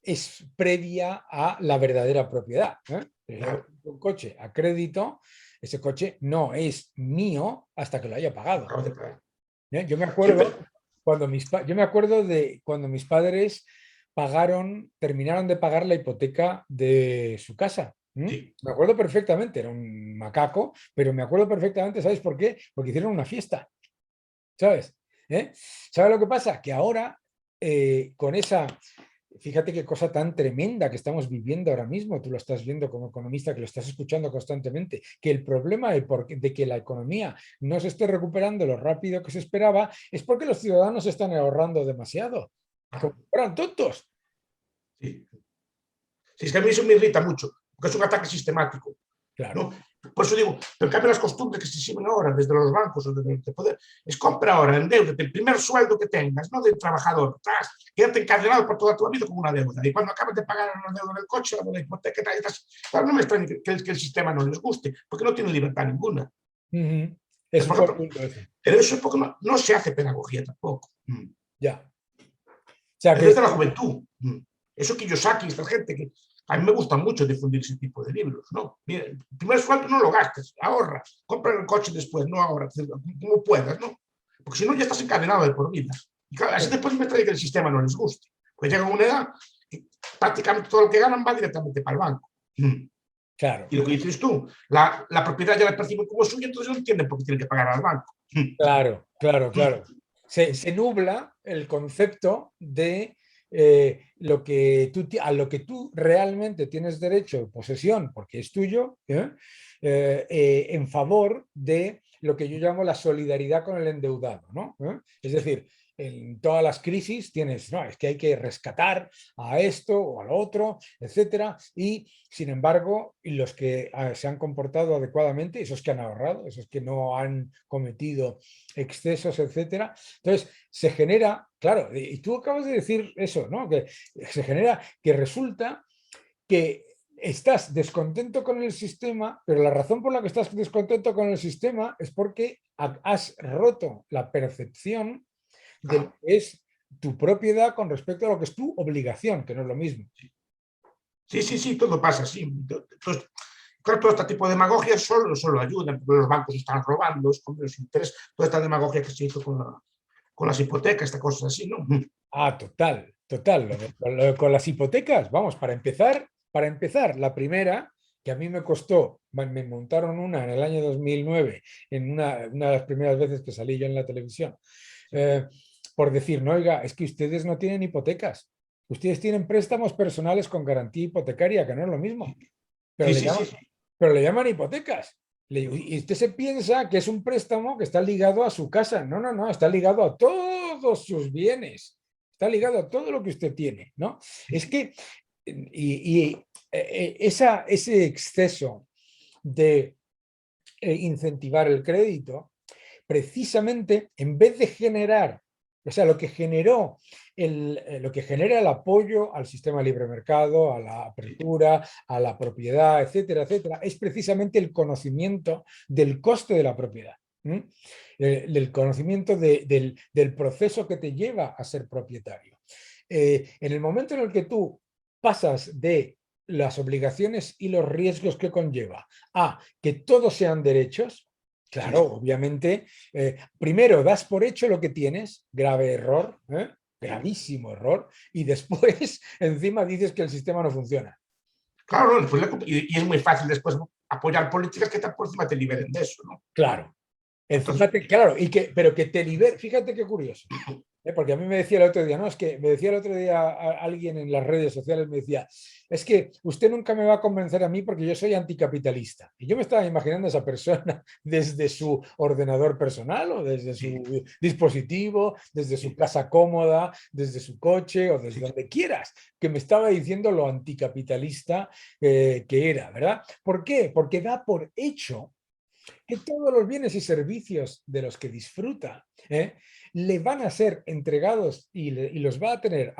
es previa a la verdadera propiedad. Claro. Un coche a crédito, ese coche no es mío hasta que lo haya pagado. Acabo de pagar. Yo me Sí, acuerdo yo me acuerdo de cuando mis padres terminaron de pagar la hipoteca de su casa. sí. Me acuerdo perfectamente, era un macaco, pero me acuerdo perfectamente, ¿sabes por qué? Porque hicieron una fiesta, ¿sabes? ¿Sabes lo que pasa? Que ahora, con esa, fíjate qué cosa tan tremenda que estamos viviendo ahora mismo, tú lo estás viendo como economista, que lo estás escuchando constantemente, que el problema de que la economía no se esté recuperando lo rápido que se esperaba es porque los ciudadanos están ahorrando demasiado. Como si fueran tontos. Sí. Sí, es que a mí eso me irrita mucho, porque es un ataque sistemático. Claro. ¿No? Por eso digo, pero cambio las costumbres que se siguen ahora desde los bancos o desde el poder, es compra ahora, endeudate, el primer sueldo que tengas, no del trabajador, quédate encadenado por toda tu vida con una deuda. Y cuando acabas de pagar una deuda del coche, la hipoteca, claro, no me extraña que el sistema no les guste, porque no tienen libertad ninguna. Es Por un buen ejemplo, punto ese. pero eso es porque no se hace pedagogía tampoco. Ya. O sea Es que, desde la juventud. Eso Kiyosaki, esta gente que a mí me gusta mucho difundir ese tipo de libros, ¿no? Mira, el primer sueldo no lo gastes, ahorra, compra el coche después, no ahora, como puedas, ¿no? Porque si no ya estás encadenado de por vida. Y claro, así después me trae que el sistema no les guste. Porque llega una edad que prácticamente todo lo que ganan va directamente para el banco. claro, Y lo que dices tú, la propiedad ya la perciben como suya, entonces no entienden por qué tienen que pagar al banco. claro. Se nubla el concepto de a lo que tú realmente tienes derecho de posesión, porque es tuyo, en favor de lo que yo llamo la solidaridad con el endeudado, ¿no? Es decir, en todas las crisis tienes, no, es que hay que rescatar a esto o al otro, etcétera, y sin embargo, los que se han comportado adecuadamente, esos que han ahorrado, esos que no han cometido excesos, etcétera, entonces se genera, claro, y tú acabas de decir eso, ¿no? Que se genera, que resulta que estás descontento con el sistema, pero la razón por la que estás descontento con el sistema es porque has roto la percepción de lo que es tu propiedad con respecto a lo que es tu obligación, que no es lo mismo. Sí, sí, sí, todo pasa así. Entonces, claro, todo este tipo de demagogia solo ayudan, porque los bancos están robando, con los intereses, toda esta demagogia que se hizo con las hipotecas, esta cosa así, ¿no? Ah, total, total. Con las hipotecas, vamos, para empezar, la primera, que a mí me costó, me montaron una en el año 2009, en una de las primeras veces que salí yo en la televisión, eh, por decir, no, oiga, es que ustedes no tienen hipotecas, ustedes tienen préstamos personales con garantía hipotecaria, que no es lo mismo, pero Sí, le sí, llaman, sí, sí. pero le llaman hipotecas. Y usted se piensa que es un préstamo que está ligado a su casa. No, no, no, está ligado a todos sus bienes. Está ligado a todo lo que usted tiene, ¿no? Es que, ese exceso de incentivar el crédito, precisamente en vez de generar, o sea, lo que generó lo que genera el apoyo al sistema de libre mercado, a la apertura, a la propiedad, etcétera, etcétera, es precisamente el conocimiento del coste de la propiedad, del conocimiento del proceso que te lleva a ser propietario. En el momento en el que tú pasas de las obligaciones y los riesgos que conlleva a que todos sean derechos, claro, Sí. obviamente, primero das por hecho lo que tienes, grave error, gravísimo error, y después encima dices que el sistema no funciona. Claro, no, pues, y es muy fácil después apoyar políticas que por encima te liberen de eso, ¿no? Claro, Entonces, encima claro, pero que te libere, fíjate qué curioso. Porque a mí me decía el otro día, no, es que me decía el otro día alguien en las redes sociales, me decía, es que usted nunca me va a convencer a mí porque yo soy anticapitalista. Y yo me estaba imaginando a esa persona desde su ordenador personal o desde sí, su dispositivo, desde su sí, casa cómoda, desde su coche o desde sí. donde quieras, que me estaba diciendo lo anticapitalista que era, ¿verdad? ¿Por qué? Porque da por hecho que todos los bienes y servicios de los que disfruta le van a ser entregados y los va a tener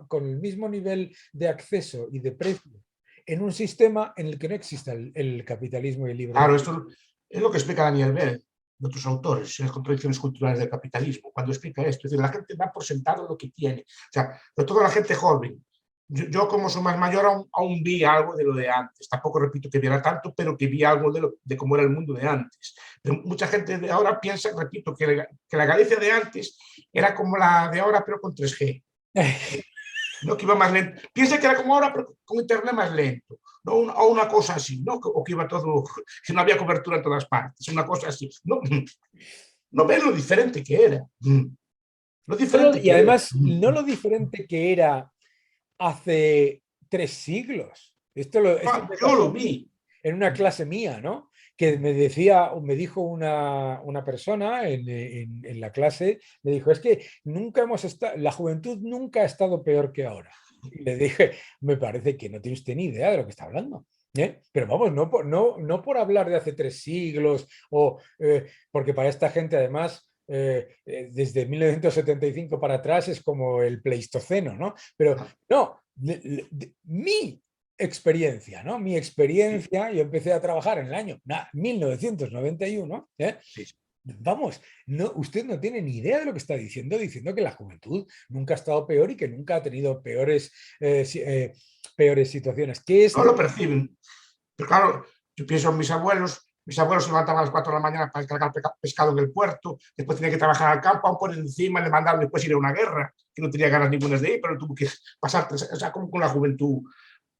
con el mismo nivel de acceso y de precio en un sistema en el que no exista el capitalismo y el libre Claro, mercado. esto es lo que explica Daniel Bell de otros autores en las contradicciones culturales del capitalismo, cuando explica esto. Es decir, la gente da por sentado lo que tiene. O sea, sobre todo la gente joven. Yo como soy más mayor, aún vi algo de lo de antes. Tampoco repito que viera tanto, pero que vi algo de cómo era el mundo de antes. Pero mucha gente de ahora piensa, repito, que la Galicia de antes era como la de ahora, pero con 3G. No, que iba más lento. Piensa que era como ahora, pero con internet más lento. ¿No? O una cosa así, ¿no? O que iba todo, que no había cobertura en todas partes, una cosa así. No, no ves lo diferente que era. Lo diferente Y que era. además, no lo diferente que era hace 3 siglos. Esto me Yo pasó lo a vi. mí en una clase mía, ¿no? Que me decía, me dijo una persona en la clase, me dijo, es que nunca hemos estado, la juventud nunca ha estado peor que ahora. Y le dije, me parece que no tiene usted ni idea de lo que está hablando. Pero vamos, no por hablar de hace 3 siglos, porque para esta gente además desde 1975 para atrás es como el Pleistoceno, ¿no? Pero no, mi experiencia, ¿no? Mi Sí, experiencia, yo empecé a trabajar en el año 1991, sí, Vamos, usted no tiene ni idea de lo que está diciendo que la juventud nunca ha estado peor y que nunca ha tenido peores situaciones. ¿Qué es no lo lo perciben. Pero claro, yo pienso en mis abuelos se levantaban a las 4 de la mañana para cargar pescado en el puerto, después tenía que trabajar al campo, aún por encima le mandaron después ir a una guerra, que no tenía ganas ninguna de ir, pero tuvo que pasar, o sea, como con la juventud,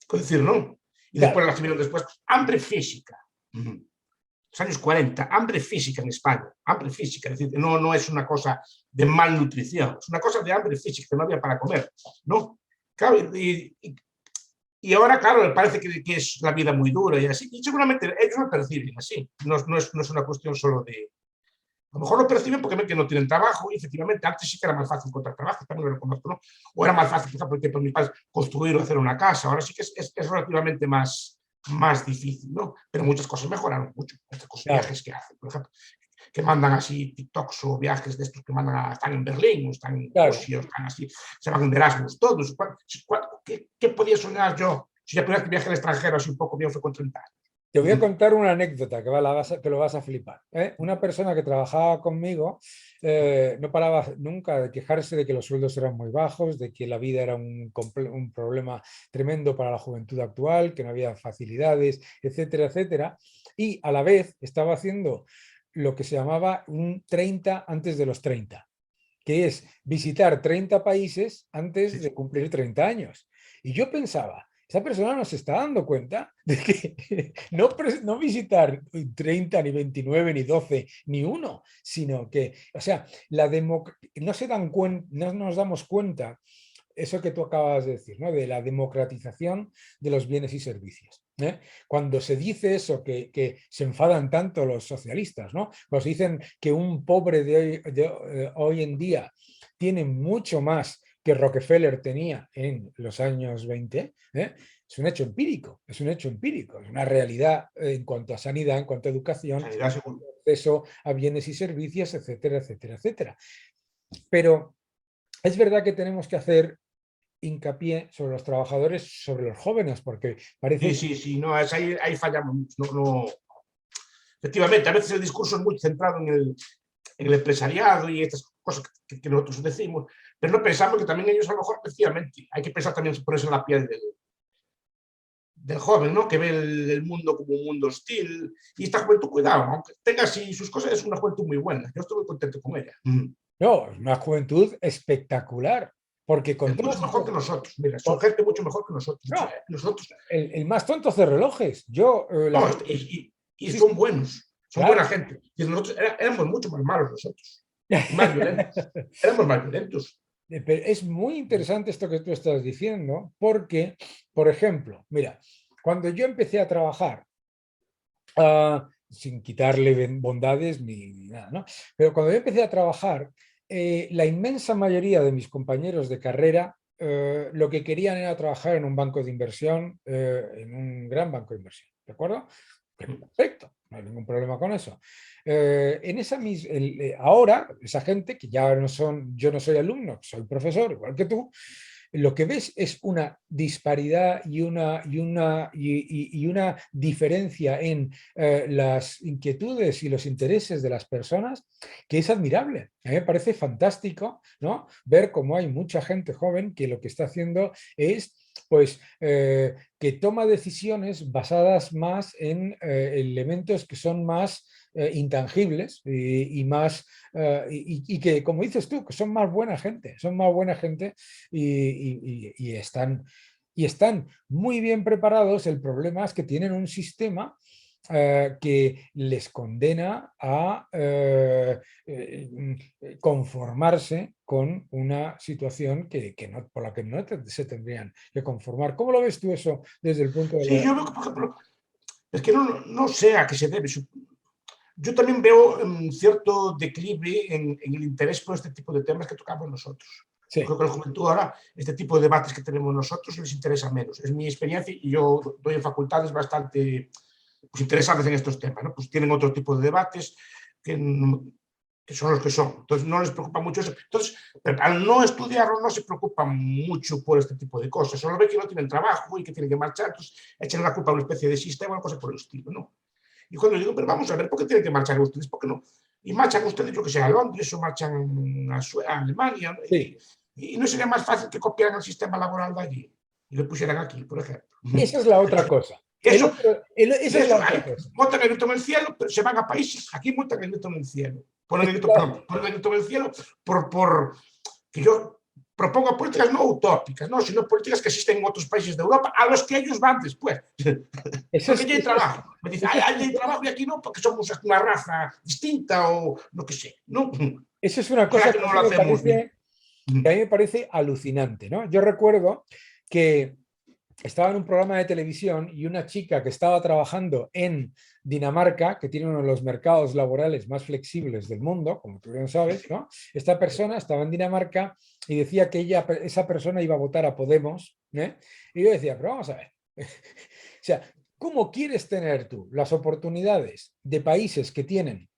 con decir, ¿no? Y claro? después la tuvieron después, hambre física. Los años 40, hambre física en España, hambre física, es decir, no es una cosa de malnutrición, es una cosa de hambre física, que no había para comer, ¿no? Claro, Y ahora, claro, le parece que es la vida muy dura y así. Y seguramente ellos lo perciben así. No es una cuestión solo de... A lo mejor lo perciben porque ven que no tienen trabajo y efectivamente antes sí que era más fácil encontrar trabajo, también lo reconozco, ¿no? O era más fácil, por ejemplo, que por mis padres construir o hacer una casa. Ahora sí que es relativamente más difícil, ¿no? Pero muchas cosas mejoraron mucho. Estos Claro. viajes que hacen, por ejemplo, que mandan así TikToks o viajes de estos que mandan están en Berlín o están en Claro. Rusia o están así, se van de Erasmus todos. ¿Qué podía soñar yo si la primera vez que viajé al extranjero así un poco bien fue con 30 Te voy a años? contar una anécdota que lo vas a flipar, ¿eh? Una persona que trabajaba conmigo no paraba nunca de quejarse de que los sueldos eran muy bajos, de que la vida era un problema tremendo para la juventud actual, que no había facilidades, etcétera, etcétera. Y a la vez estaba haciendo lo que se llamaba un 30 antes de los 30, que es visitar 30 países antes Sí, de cumplir 30 años. Y yo pensaba, esa persona no se está dando cuenta de que no visitar 30, ni 29, ni 12, ni uno, sino que, o sea, no nos damos cuenta, eso que tú acabas de decir, ¿no? De la democratización de los bienes y servicios. ¿Eh? Cuando se dice eso, que se enfadan tanto los socialistas, ¿no? Cuando se dicen que un pobre de hoy en día tiene mucho más que Rockefeller tenía en los años 20, ¿eh? Es un hecho empírico, es un hecho empírico, es una realidad en cuanto a sanidad, en cuanto a educación, sanidad seguro. acceso a bienes y servicios, etcétera, etcétera, etcétera. Pero es verdad que tenemos que hacer hincapié sobre los trabajadores, sobre los jóvenes, porque Sí, parece... sí, sí, no, ahí fallamos mucho. Efectivamente, a veces el discurso es muy centrado en el empresariado y estas cosas que nosotros decimos, pero no pensamos que también ellos a lo mejor, efectivamente, hay que pensar también ponerse en la piel del joven, ¿no? Que ve el mundo como un mundo hostil. Y esta juventud, cuidado, aunque tenga así sus cosas, es una juventud muy buena. Yo estoy muy contento con ella. No, una juventud espectacular, porque con Es todas mucho mejor que estas... nosotros. Mira, son gente mucho mejor que nosotros. No, Nosotros, el más tonto hace relojes. Yo, la no, gente... y Sí, sí, son buenos, son claro. buena gente. Y nosotros éramos mucho más malos nosotros. Y más violentos. Éramos más violentos. Pero es muy interesante esto que tú estás diciendo, porque, por ejemplo, mira, cuando yo empecé a trabajar, sin quitarle bondades ni nada, ¿no? Pero cuando yo empecé a trabajar, la inmensa mayoría de mis compañeros de carrera lo que querían era trabajar en un banco de inversión, en un gran banco de inversión, ¿de acuerdo? Perfecto, no hay ningún problema con eso. Ahora, esa gente que ya no son, yo no soy alumno, soy profesor, igual que tú, lo que ves es una disparidad y una diferencia en las inquietudes y los intereses de las personas que es admirable. A mí me parece fantástico, ¿no? Ver cómo hay mucha gente joven que lo que está haciendo es pues que toma decisiones basadas más en elementos que son más intangibles y más y que, como dices tú, que son más buena gente y están muy bien preparados. El problema es que tienen un sistema que les condena a conformarse con una situación por la que no se tendrían que conformar. ¿Cómo lo ves tú eso desde el punto de Sí, la... yo veo que, por ejemplo, es que no sé a qué se debe. Yo también veo cierto declive en el interés por este tipo de temas que tocamos nosotros. Yo Sí, creo que a la juventud ahora, este tipo de debates que tenemos nosotros les interesa menos. Es mi experiencia y yo doy en facultades bastante pues, interesadas en estos temas, ¿no? Pues tienen otro tipo de debates que, que son los que son. Entonces no les preocupa mucho eso. Entonces, al no estudiarlo, no se preocupan mucho por este tipo de cosas. Solo ven que no tienen trabajo y que tienen que marchar, entonces echan la culpa a una especie de sistema o cosa por el estilo, ¿no? Y cuando digo, pero vamos a ver, ¿por qué tienen que marchar ustedes? ¿Por qué no? Y marchan ustedes, yo que sé, a Londres o marchan a Alemania. sí. Y no sería más fácil que copiaran el sistema laboral de allí y lo pusieran aquí, por ejemplo. Esa es la otra cosa. Eso, Esa de es la eso, otra ahí cosa. montan el grito en el cielo, pero se van a países, aquí montan el grito en el cielo. Ponen el grito, Esa- perdón, ponen el grito en el cielo por que yo propongo políticas no utópicas, no, sino políticas que existen en otros países de Europa a los que ellos van después. Eso Porque es, ya hay eso es, trabajo. Me dice, eso es, hay trabajo y aquí no, porque somos una raza distinta o lo que sé. No, eso es una o sea cosa que que a no mí lo me hacemos bien. parece, que a mí me parece alucinante, ¿no? Yo recuerdo que estaba en un programa de televisión y una chica que estaba trabajando en Dinamarca, que tiene uno de los mercados laborales más flexibles del mundo, como tú bien sabes, ¿no? Esta persona estaba en Dinamarca y decía que esa persona iba a votar a Podemos, ¿eh? Y yo decía, pero vamos a ver, o sea, ¿cómo quieres tener tú las oportunidades de países que tienen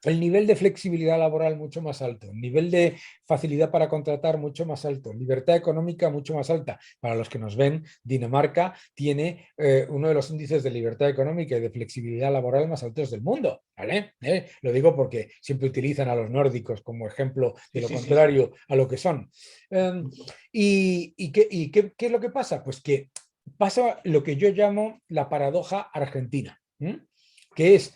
el nivel de flexibilidad laboral mucho más alto, el nivel de facilidad para contratar mucho más alto, libertad económica mucho más alta? Para los que nos ven, Dinamarca tiene uno de los índices de libertad económica y de flexibilidad laboral más altos del mundo, ¿vale? Lo digo porque siempre utilizan a los nórdicos como ejemplo de Sí, lo sí, sí, sí. contrario a lo que son. ¿Qué es lo que pasa? Pues que pasa lo que yo llamo la paradoja argentina, que es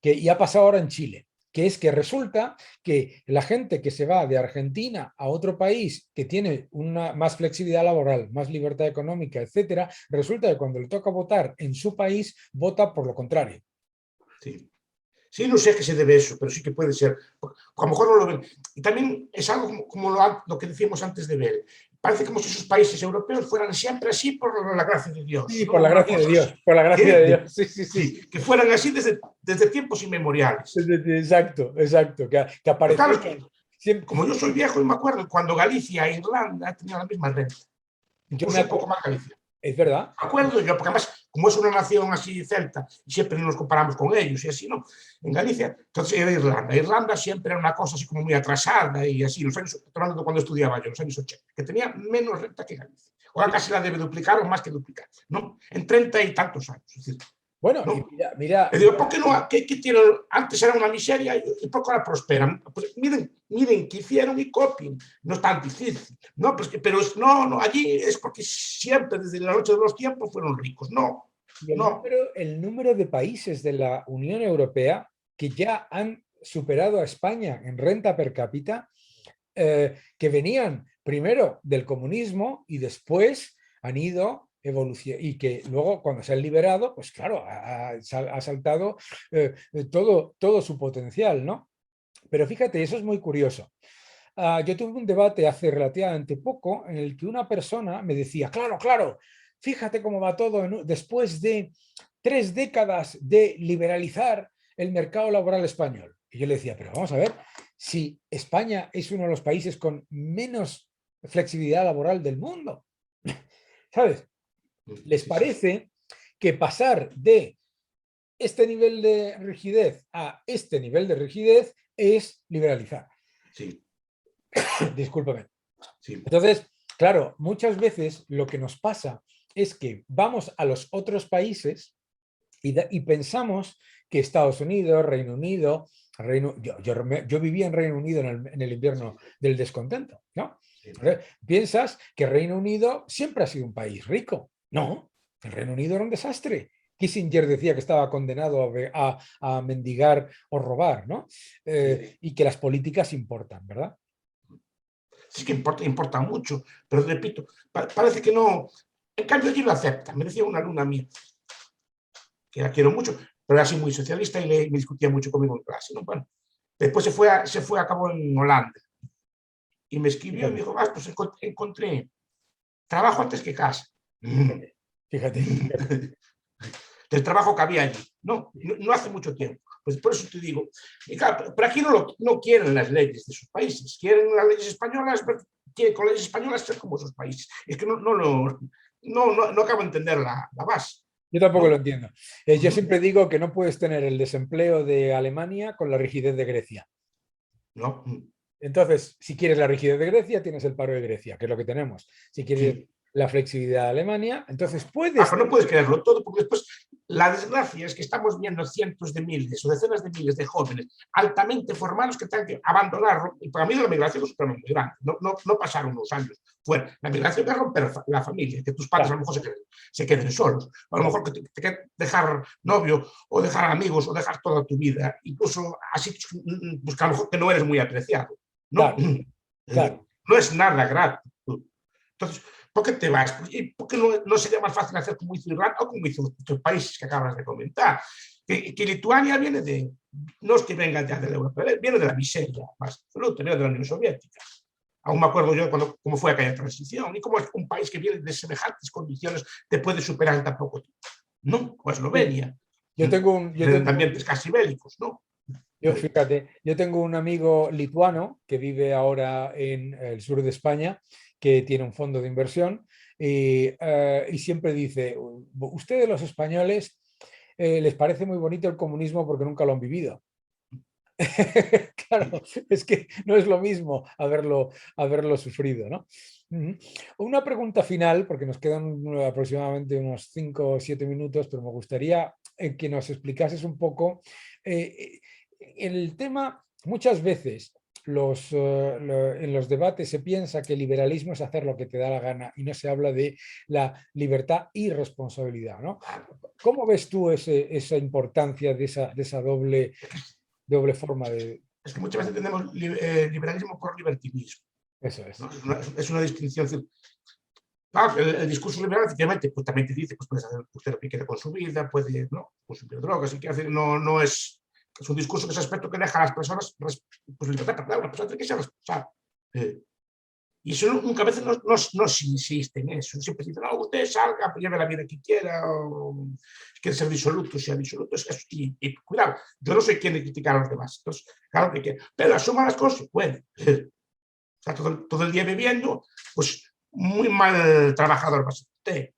y ha pasado ahora en Chile, que es que resulta que la gente que se va de Argentina a otro país que tiene una más flexibilidad laboral, más libertad económica, etcétera, resulta que cuando le toca votar en su país, vota por lo contrario. Sí. Sí, no sé a qué se debe eso, pero sí que puede ser. A lo mejor no lo ven. Y también es algo como lo que decíamos antes de ver. Parece como si esos países europeos fueran siempre así por la gracia de Dios, Sí, ¿no? por la Una gracia de cosa Dios, por la gracia de que, Dios. Sí, sí, sí. sí, que fueran así desde tiempos inmemoriales. Exacto, exacto. Que Pero claro, es que aparecieron siempre. como yo soy viejo y me acuerdo, cuando Galicia e Irlanda tenían la misma renta, Yo me incluso un poco acuerdo, más Galicia. es verdad. Me acuerdo yo, porque además, como es una nación así celta, y siempre nos comparamos con ellos y así, ¿no? En Galicia, entonces era Irlanda. Irlanda siempre era una cosa así como muy atrasada y así, los años, hablando de cuando estudiaba yo, los años 80, que tenía menos renta que Galicia. Ahora casi la debe duplicar o más que duplicar, ¿no? En 30 y tantos años, es decir, Bueno, y ¿no? Le digo, mira, ¿por qué no? ¿Qué tiene? Antes era una miseria y por qué ahora prosperan. Pues miren qué hicieron y copien. No es tan difícil. No, pues pero no, allí es porque siempre, desde la noche de los tiempos, fueron ricos. No, y no. el número de países de la Unión Europea que ya han superado a España en renta per cápita, que venían primero del comunismo y después han ido evolucionando y que luego cuando se han liberado, pues claro, ha saltado todo su potencial, ¿no? Pero fíjate, eso es muy curioso. Yo tuve un debate hace relativamente poco en el que una persona me decía, claro, claro, fíjate cómo va todo después de 3 décadas de liberalizar el mercado laboral español. Y yo le decía, pero vamos a ver, si España es uno de los países con menos flexibilidad laboral del mundo, ¿sabes? ¿Les Sí, sí, parece que pasar de este nivel de rigidez a este nivel de rigidez es liberalizar? sí, Discúlpame. sí. Entonces, claro, muchas veces lo que nos pasa es que vamos a los otros países y pensamos que Estados Unidos, Reino Unido, yo vivía en Reino Unido en el invierno del descontento, ¿no? Sí. Piensas que Reino Unido siempre ha sido un país rico. No, el Reino Unido era un desastre. Kissinger decía que estaba condenado a mendigar o robar, ¿no? Y que las políticas importan, ¿verdad? Sí que importa mucho, pero repito, parece que no. En cambio, allí lo acepta. Me decía una alumna mía, que la quiero mucho, pero era así muy socialista y me discutía mucho conmigo en clase, ¿no? Bueno, después se fue a cabo en Holanda y me escribió y me Fíjate, dijo, pues encontré trabajo antes que casa. fíjate, fíjate, fíjate. Del trabajo que había allí, no hace mucho tiempo. Pues por eso te digo, y claro, pero aquí no quieren las leyes de sus países, quieren las leyes españolas, quieren con las leyes españolas ser como esos países. Es que no acabo de entender la base. Yo tampoco lo ¿No? entiendo. Yo siempre digo que no puedes tener el desempleo de Alemania con la rigidez de Grecia. ¿No? Entonces, si quieres la rigidez de Grecia, tienes el paro de Grecia, que es lo que tenemos. Si quieres Sí. la flexibilidad de Alemania, entonces puedes Pero no tener... puedes quererlo todo, porque después la desgracia es que estamos viendo cientos de miles o decenas de miles de jóvenes altamente formados que tienen que abandonar. Y para mí la migración es un muy grande. No pasaron unos años fuera. La migración es romper la familia, que tus padres a Claro, lo mejor se queden solos. A lo claro, mejor que te que dejar novio o dejar amigos o dejar toda tu vida. Incluso así, pues que a lo mejor que no eres muy apreciado. No, claro, claro. no es nada grato. Entonces, ¿por qué te vas? ¿Y por qué no sería más fácil hacer como hizo Irlanda o como hizo estos países que acabas de comentar? Que Lituania viene no es que venga ya de la Europa, viene de la miseria más absoluta, viene de la Unión Soviética. Aún me acuerdo yo cómo fue aquella transición y cómo es un país que viene de semejantes condiciones te puede superar en tan poco tiempo. ¿No? O Eslovenia, Yo tengo un, yo de tengo, ambientes casi bélicos, ¿no? fíjate, yo tengo un amigo lituano que vive ahora en el sur de España, que tiene un fondo de inversión y siempre dice, ustedes los españoles les parece muy bonito el comunismo porque nunca lo han vivido. Claro, es que no es lo mismo haberlo sufrido, ¿no? Una pregunta final, porque nos quedan aproximadamente unos 5 o 7 minutos, pero me gustaría que nos explicases un poco el tema. Muchas veces en los debates se piensa que el liberalismo es hacer lo que te da la gana y no se habla de la libertad y responsabilidad, ¿no? ¿Cómo ves tú esa importancia de esa doble forma de... Es que muchas veces entendemos liberalismo por libertinismo. Eso es. ¿No? Es una distinción. Claro, el discurso liberal, efectivamente, pues, también te dice, pues puedes hacer usted lo que quiera con su vida, puede, ¿no?, consumir drogas, y que hacer, no es un discurso que ese aspecto que deja a las personas pues libertad, pero una persona tiene que ser responsable. Y eso nunca a veces no se insiste en eso, siempre dice, no, usted salga, lleve la vida que quiera, o si quiere ser disoluto, sea disoluto, y cuidado, yo no soy quien de criticar a los demás, entonces, claro que quiere, pero asuma las consecuencias. O sea, todo el día bebiendo, pues muy mal trabajador va a ser usted.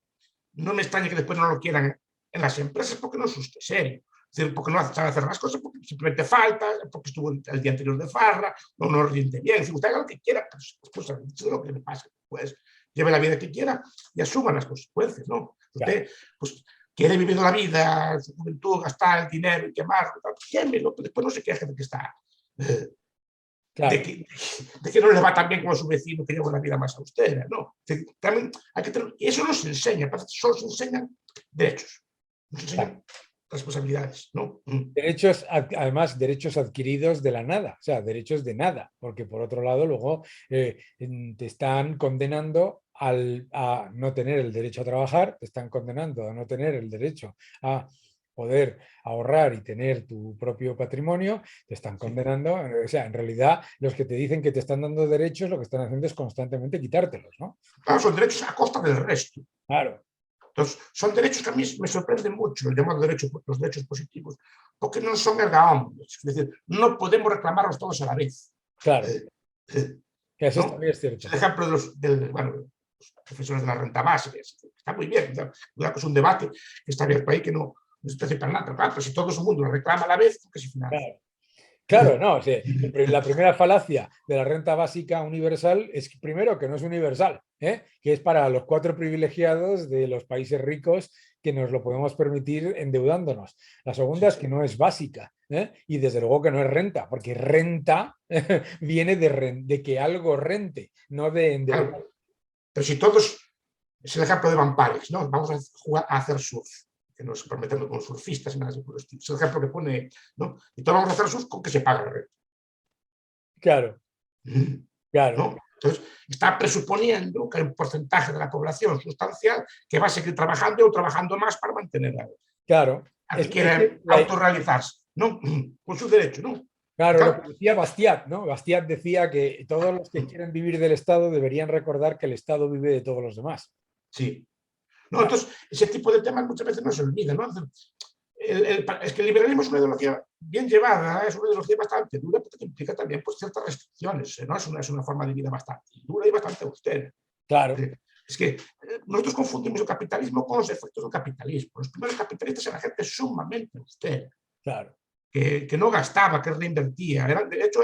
No me extraña que después no lo quieran en las empresas porque no es usted serio. Es decir, porque no sabe hacer las cosas, porque simplemente falta, porque estuvo el día anterior de farra, no rinde bien. Si usted haga lo que quiera, pues eso es lo que le pasa. Pues lleve la vida que quiera y asuma las consecuencias, ¿no? Usted, pues, quiere vivir la vida, su juventud, gastar el dinero y quemarlo, quémelo, pero después no se queje de que está... Claro. de que no le va tan bien como a su vecino que lleva una vida más austera, ¿no? También hay que tener, y eso no se enseña, solo se enseñan derechos, no se enseñan responsabilidades, ¿no? Derechos, además, derechos adquiridos de la nada, o sea, derechos de nada, porque por otro lado luego te están condenando a no tener el derecho a trabajar, te están condenando a no tener el derecho a poder ahorrar y tener tu propio patrimonio, te están condenando, o sea, en realidad los que te dicen que te están dando derechos lo que están haciendo es constantemente quitártelos, ¿no? Claro, son derechos a costa del resto. Claro. Entonces, son derechos que a mí me sorprenden mucho, los llamados los derechos positivos, porque no son ergaómicos, es decir, no podemos reclamarlos todos a la vez. Claro, que eso ¿No? también es cierto. Es el ejemplo de los profesores de la renta básica, está muy bien, cuidado que es un debate que está abierto ahí, que no es para nada, pero claro, pero si todo el mundo lo reclama a la vez, ¿qué se financia? Claro. Claro, no, o sea, la primera falacia de la renta básica universal es que, primero, que no es universal, que es para los 4 privilegiados de los países ricos que nos lo podemos permitir endeudándonos. La segunda es que no es básica y desde luego que no es renta, porque renta viene de que algo rente, no de endeudar. Claro, pero si todos, es el ejemplo de Van Pares, ¿no? Vamos a jugar a hacer surf, que nos prometemos con surfistas y nada así por el estilo. Es el ejemplo que pone, ¿no? Y todos vamos a hacer surf con que se paga la renta. Claro, claro. ¿No? Entonces, está presuponiendo que hay un porcentaje de la población sustancial que va a seguir trabajando o trabajando más para mantenerla. Claro. Al que quiere autorrealizarse, ¿no? Con su derecho, ¿no? Claro, lo que decía Bastiat, ¿no? Bastiat decía que todos los que quieren vivir del Estado deberían recordar que el Estado vive de todos los demás. Sí. No, entonces, ese tipo de temas muchas veces no se olvida, ¿no? Es que el liberalismo es una ideología bien llevada, es una ideología bastante dura, pero que implica también pues, ciertas restricciones, ¿no? Es una forma de vida bastante dura y bastante austera. Claro. Es que nosotros confundimos el capitalismo con los efectos del capitalismo. Los primeros capitalistas eran gente sumamente austera. Claro. Que no gastaba, que reinvertía. De hecho,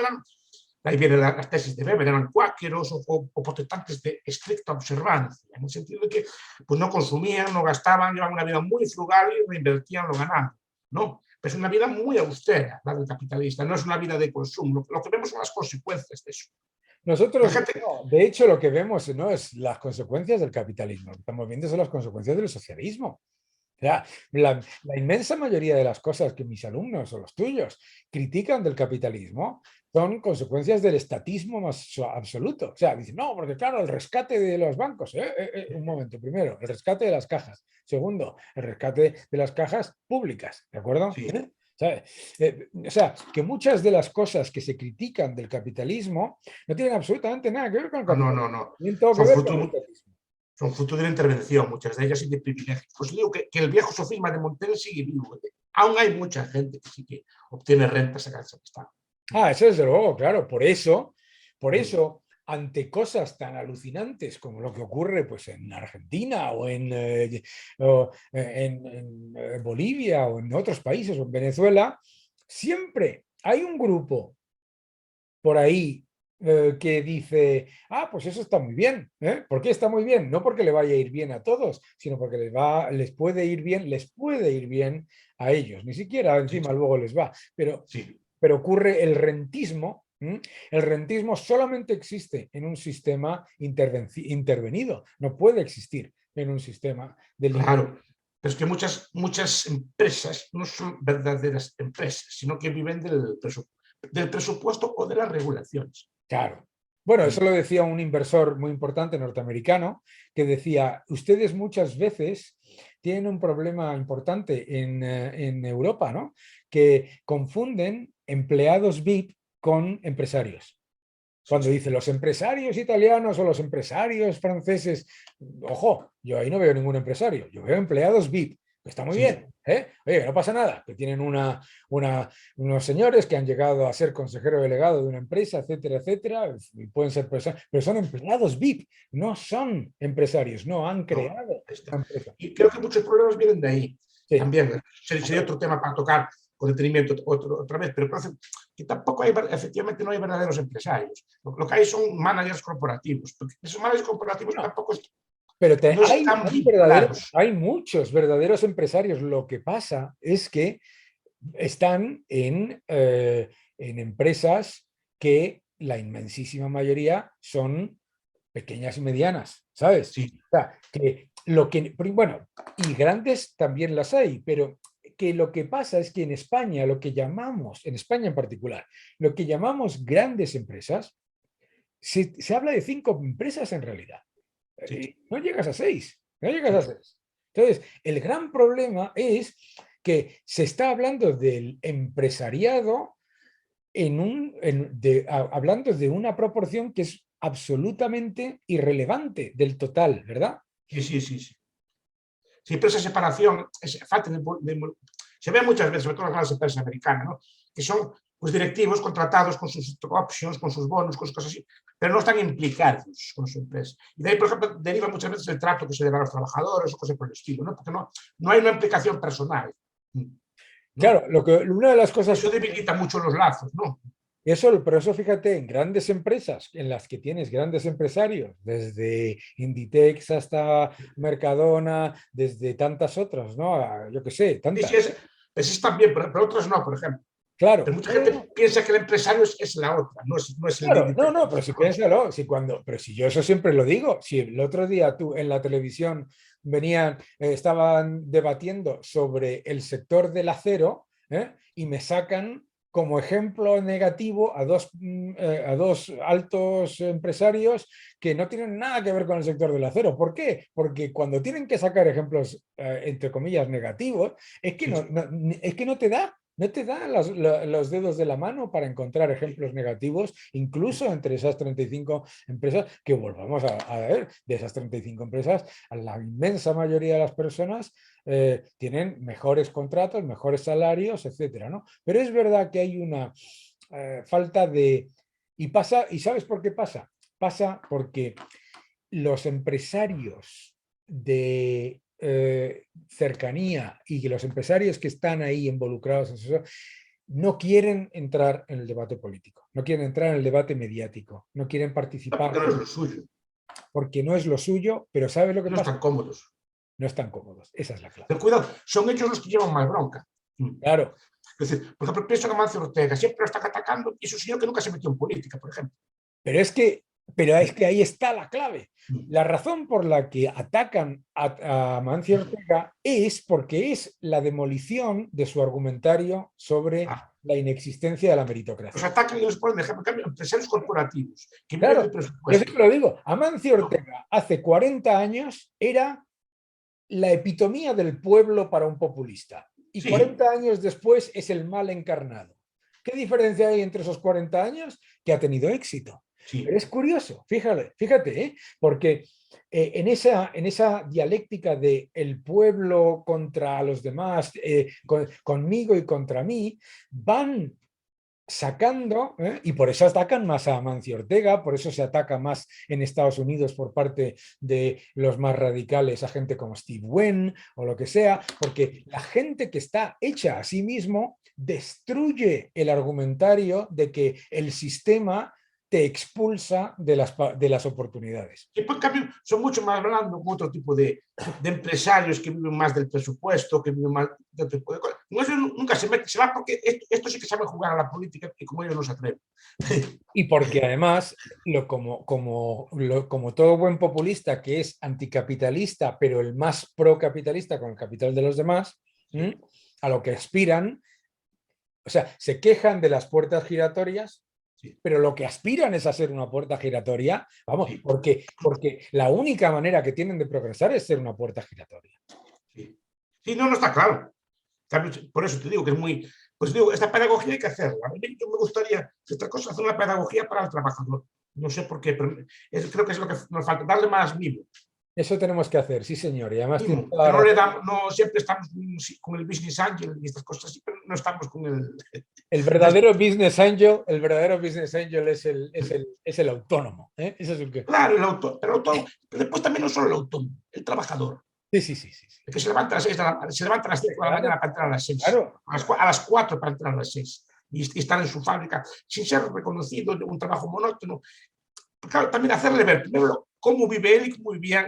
ahí vienen las tesis de Weber, eran cuáqueros o protestantes de estricta observancia, en el sentido de que pues, no consumían, no gastaban, llevaban una vida muy frugal y reinvertían lo ganado. No, pero es una vida muy austera, la del capitalista, no es una vida de consumo. Lo que vemos son las consecuencias de eso. Nosotros, no, de hecho, lo que vemos no es las consecuencias del capitalismo, lo que estamos viendo son las consecuencias del socialismo. O sea, la inmensa mayoría de las cosas que mis alumnos o los tuyos critican del capitalismo son consecuencias del estatismo más absoluto. O sea, dicen, no, porque claro, el rescate de los bancos. Un momento, primero, el rescate de las cajas. Segundo, el rescate de las cajas públicas, ¿de acuerdo? Sí. O sea, que muchas de las cosas que se critican del capitalismo no tienen absolutamente nada que ver con el No, no, capitalismo, no, no. tienen todo que Son ver fruto, con el estatismo. son fruto de la intervención, muchas de ellas y de privilegios. Pues digo que el viejo sofisma de Montaigne sigue vivo. Aún hay mucha gente que sí que obtiene rentas a casa que está. Eso desde luego, claro, por eso, ante cosas tan alucinantes como lo que ocurre pues, en Argentina o en Bolivia o en otros países o en Venezuela, siempre hay un grupo por ahí que dice, pues eso está muy bien. ¿Por qué está muy bien? No porque le vaya a ir bien a todos, sino porque les puede ir bien a ellos. Ni siquiera Sí, encima luego les va. sí. Pero ocurre el rentismo. El rentismo solamente existe en un sistema intervenido, no puede existir en un sistema de libre. Claro. Pero es que muchas empresas no son verdaderas empresas, sino que viven del presupuesto o de las regulaciones. Claro. Bueno, eso lo decía un inversor muy importante norteamericano, que decía, ustedes muchas veces tienen un problema importante en Europa, ¿no? Que confunden empleados VIP con empresarios. Sí, Cuando sí. dice los empresarios italianos o los empresarios franceses, ojo, yo ahí no veo ningún empresario, yo veo empleados VIP, que está muy Sí, bien, ¿eh? Oye, no pasa nada, que tienen unos señores que han llegado a ser consejero delegado de una empresa, etcétera, etcétera, y pueden ser personas, pero son empleados VIP, no son empresarios, no han no, creado está. una empresa. Y creo que muchos problemas vienen de ahí. Sí. También sería otro tema para tocar con detenimiento otra vez, pero parece que tampoco hay, efectivamente no hay verdaderos empresarios. Lo que hay son managers corporativos, porque esos managers corporativos No, tampoco pero no están verdaderos, vinculados. hay muchos verdaderos empresarios. Lo que pasa es que están en empresas que la inmensísima mayoría son pequeñas y medianas, ¿sabes? Sí, O sea, bueno, y grandes también las hay, pero que lo que pasa es que en España, en España en particular, lo que llamamos grandes empresas, se habla de 5 empresas en realidad. sí, No llegas a 6, no llegas sí, a 6. Entonces, el gran problema es que se está hablando del empresariado hablando de una proporción que es absolutamente irrelevante del total, ¿verdad? sí, sí, sí, sí. Sí, pero esa separación, falta se ve muchas veces, sobre todo en las grandes empresas americanas, ¿no? Que son pues, directivos contratados con sus stock options, con sus bonos, con sus cosas así, pero no están implicados con su empresa. Y de ahí, por ejemplo, deriva muchas veces el trato que se le da a los trabajadores o cosas por el estilo, ¿no? Porque no hay una implicación personal, ¿no? Claro, una de las cosas Eso debilita mucho los lazos, ¿no? pero eso fíjate, en grandes empresas en las que tienes grandes empresarios, desde Inditex hasta Mercadona, desde tantas otras, ¿no? Yo qué sé, Sí, tantas. sí, es también, pero otras no, por ejemplo. Claro, Pero mucha gente piensa que el empresario es la otra, no es el de claro, Inditex. no, pero si piénsalo, pero si yo eso siempre lo digo, si el otro día tú en la televisión estaban debatiendo sobre el sector del acero, y me sacan como ejemplo negativo a dos altos empresarios que no tienen nada que ver con el sector del acero. ¿Por qué? Porque cuando tienen que sacar ejemplos, entre comillas, negativos, es que Sí, es que no te da los dedos de la mano para encontrar ejemplos negativos, incluso entre esas 35 empresas, que volvamos a ver, de esas 35 empresas, a la inmensa mayoría de las personas tienen mejores contratos, mejores salarios, etcétera, ¿no? Pero es verdad que hay una falta de... ¿Y sabes por qué pasa? Pasa porque los empresarios de cercanía y que los empresarios que están ahí involucrados en eso no quieren entrar en el debate político, no quieren entrar en el debate mediático, no quieren participar porque no es lo suyo, porque no es lo suyo, pero ¿sabes lo que no pasa? están cómodos. No están cómodos, esa es la clave. Pero cuidado, son ellos los que llevan más bronca. Claro, Es decir, por ejemplo, pienso en Amancio Ortega, siempre lo están atacando, y es un señor que nunca se metió en política, por ejemplo. pero es que ahí está la clave. La razón por la que atacan a Mancio Ortega es porque es la demolición de su argumentario sobre Ah, la inexistencia de la los meritocracia. atacan y los ponen de ejemplo. En cambio, empresarios corporativos que viven del Claro, yo presupuesto. siempre lo digo, Amancio No, Ortega hace 40 años era la epitomía del pueblo para un populista. y Sí, 40 años después es el mal encarnado. ¿Qué diferencia hay entre esos 40 años? Que ha tenido éxito. Pero sí. es curioso, fíjate, ¿eh? Porque en esa dialéctica de el pueblo contra los demás, conmigo y contra mí, van sacando, y por eso atacan más a Amancio Ortega, por eso se ataca más en Estados Unidos por parte de los más radicales a gente como Steve Wynn o lo que sea, porque la gente que está hecha a sí mismo destruye el argumentario de que el sistema te expulsa de las oportunidades. Y por cambio, son mucho más blandos con otro tipo de empresarios que viven más del presupuesto, que viven más de otro tipo de cosas. No, eso nunca se mete, se va porque esto sí que sabe jugar a la política y como ellos no se atreven. Y porque además, como todo buen populista que es anticapitalista, pero el más procapitalista con el capital de los demás, Sí, a lo que aspiran, o sea, se quejan de las puertas giratorias, sí, pero lo que aspiran es a ser una puerta giratoria, vamos, sí, porque la única manera que tienen de progresar es ser una puerta giratoria. sí. Sí, no, no está claro. Por eso te digo que es muy. Pues digo, esta pedagogía hay que hacerla. A mí yo me gustaría, si esta cosa, hacer una pedagogía para el trabajador. No sé por qué, pero creo que es lo que nos falta, darle más mimo. Eso tenemos que hacer, sí señor, y además tiene Mimo, toda que la no le razón. damos, no siempre estamos con el business angel y estas cosas así, pero no estamos con el. El verdadero business angel es el autónomo, ¿eh? Ese es el que... Claro, el autor, pero el autor, pero después también no solo el autónomo, el trabajador, Sí, sí, sí, sí, sí. el que se levanta a las 6 se levanta a las 5 de la mañana Claro, para entrar a las 6, claro. a las 4 para entrar a las 6 y estar en su fábrica sin ser reconocido, un trabajo monótono. Claro, también hacerle ver primero cómo vive él y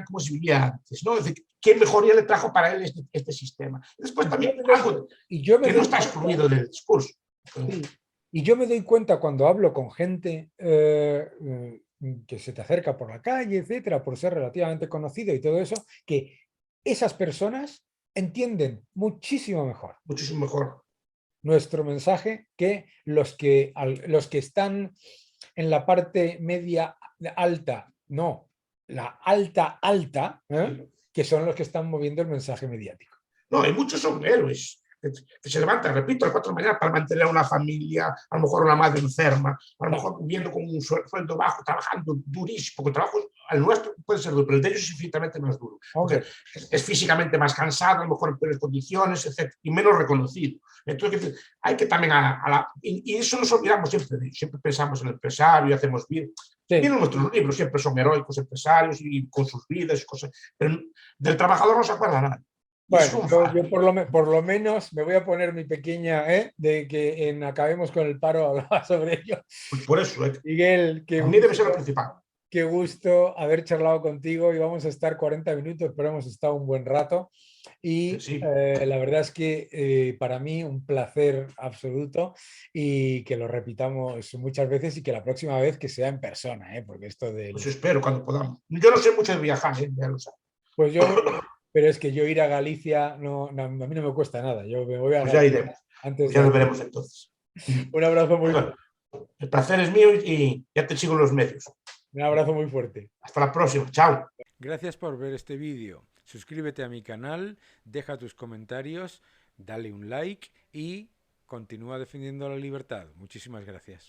cómo se vivía antes, ¿no? Es decir, qué mejoría le trajo para él este sistema. Después Y yo también me doy, algo y yo me que no doy está cuenta, excluido del discurso. sí, y yo me doy cuenta cuando hablo con gente que se te acerca por la calle, etcétera, por ser relativamente conocido y todo eso, que esas personas entienden muchísimo mejor Muchísimo mejor. nuestro mensaje que los que están en la parte media alta, no, la alta alta, Sí. que son los que están moviendo el mensaje mediático. No, y muchos son héroes que se levantan, repito, a las 4 de la mañana para mantener a una familia, a lo mejor una madre enferma, a lo Claro, mejor viviendo con un sueldo bajo, trabajando durísimo, porque el trabajo al nuestro puede ser duro, pero el de ellos es infinitamente más duro, porque hombre, es físicamente más cansado, a lo mejor en peores condiciones, etc., y menos reconocido. Entonces, hay que también y eso nos olvidamos siempre, siempre pensamos en el empresario, hacemos bien. sí. Vienen nuestros libros, siempre son heroicos empresarios y con sus vidas, cosas, pero del trabajador no se acuerda nada. Y eso Bueno, es un fallo. yo por lo menos me voy a poner mi pequeña, de que en Acabemos con el paro hablaba sobre ello. Pues por eso, Miguel, a mí debe ser lo principal. qué gusto haber charlado contigo y vamos a estar 40 minutos, pero hemos estado un buen rato. Y Sí, la verdad es que para mí un placer absoluto y que lo repitamos muchas veces y que la próxima vez que sea en persona, porque esto pues del... espero cuando podamos. Yo no sé mucho de viajar, ya lo sabes. Pues yo, pero es que yo ir a Galicia, a mí no me cuesta nada, yo me voy a Pues ya Galicia iremos, antes pues ya nos de... veremos entonces. Un abrazo muy Bueno, fuerte. el placer es mío y ya te sigo en los medios. Un abrazo muy fuerte. Hasta la próxima, chao. Gracias por ver este vídeo. Suscríbete a mi canal, deja tus comentarios, dale un like y continúa defendiendo la libertad. Muchísimas gracias.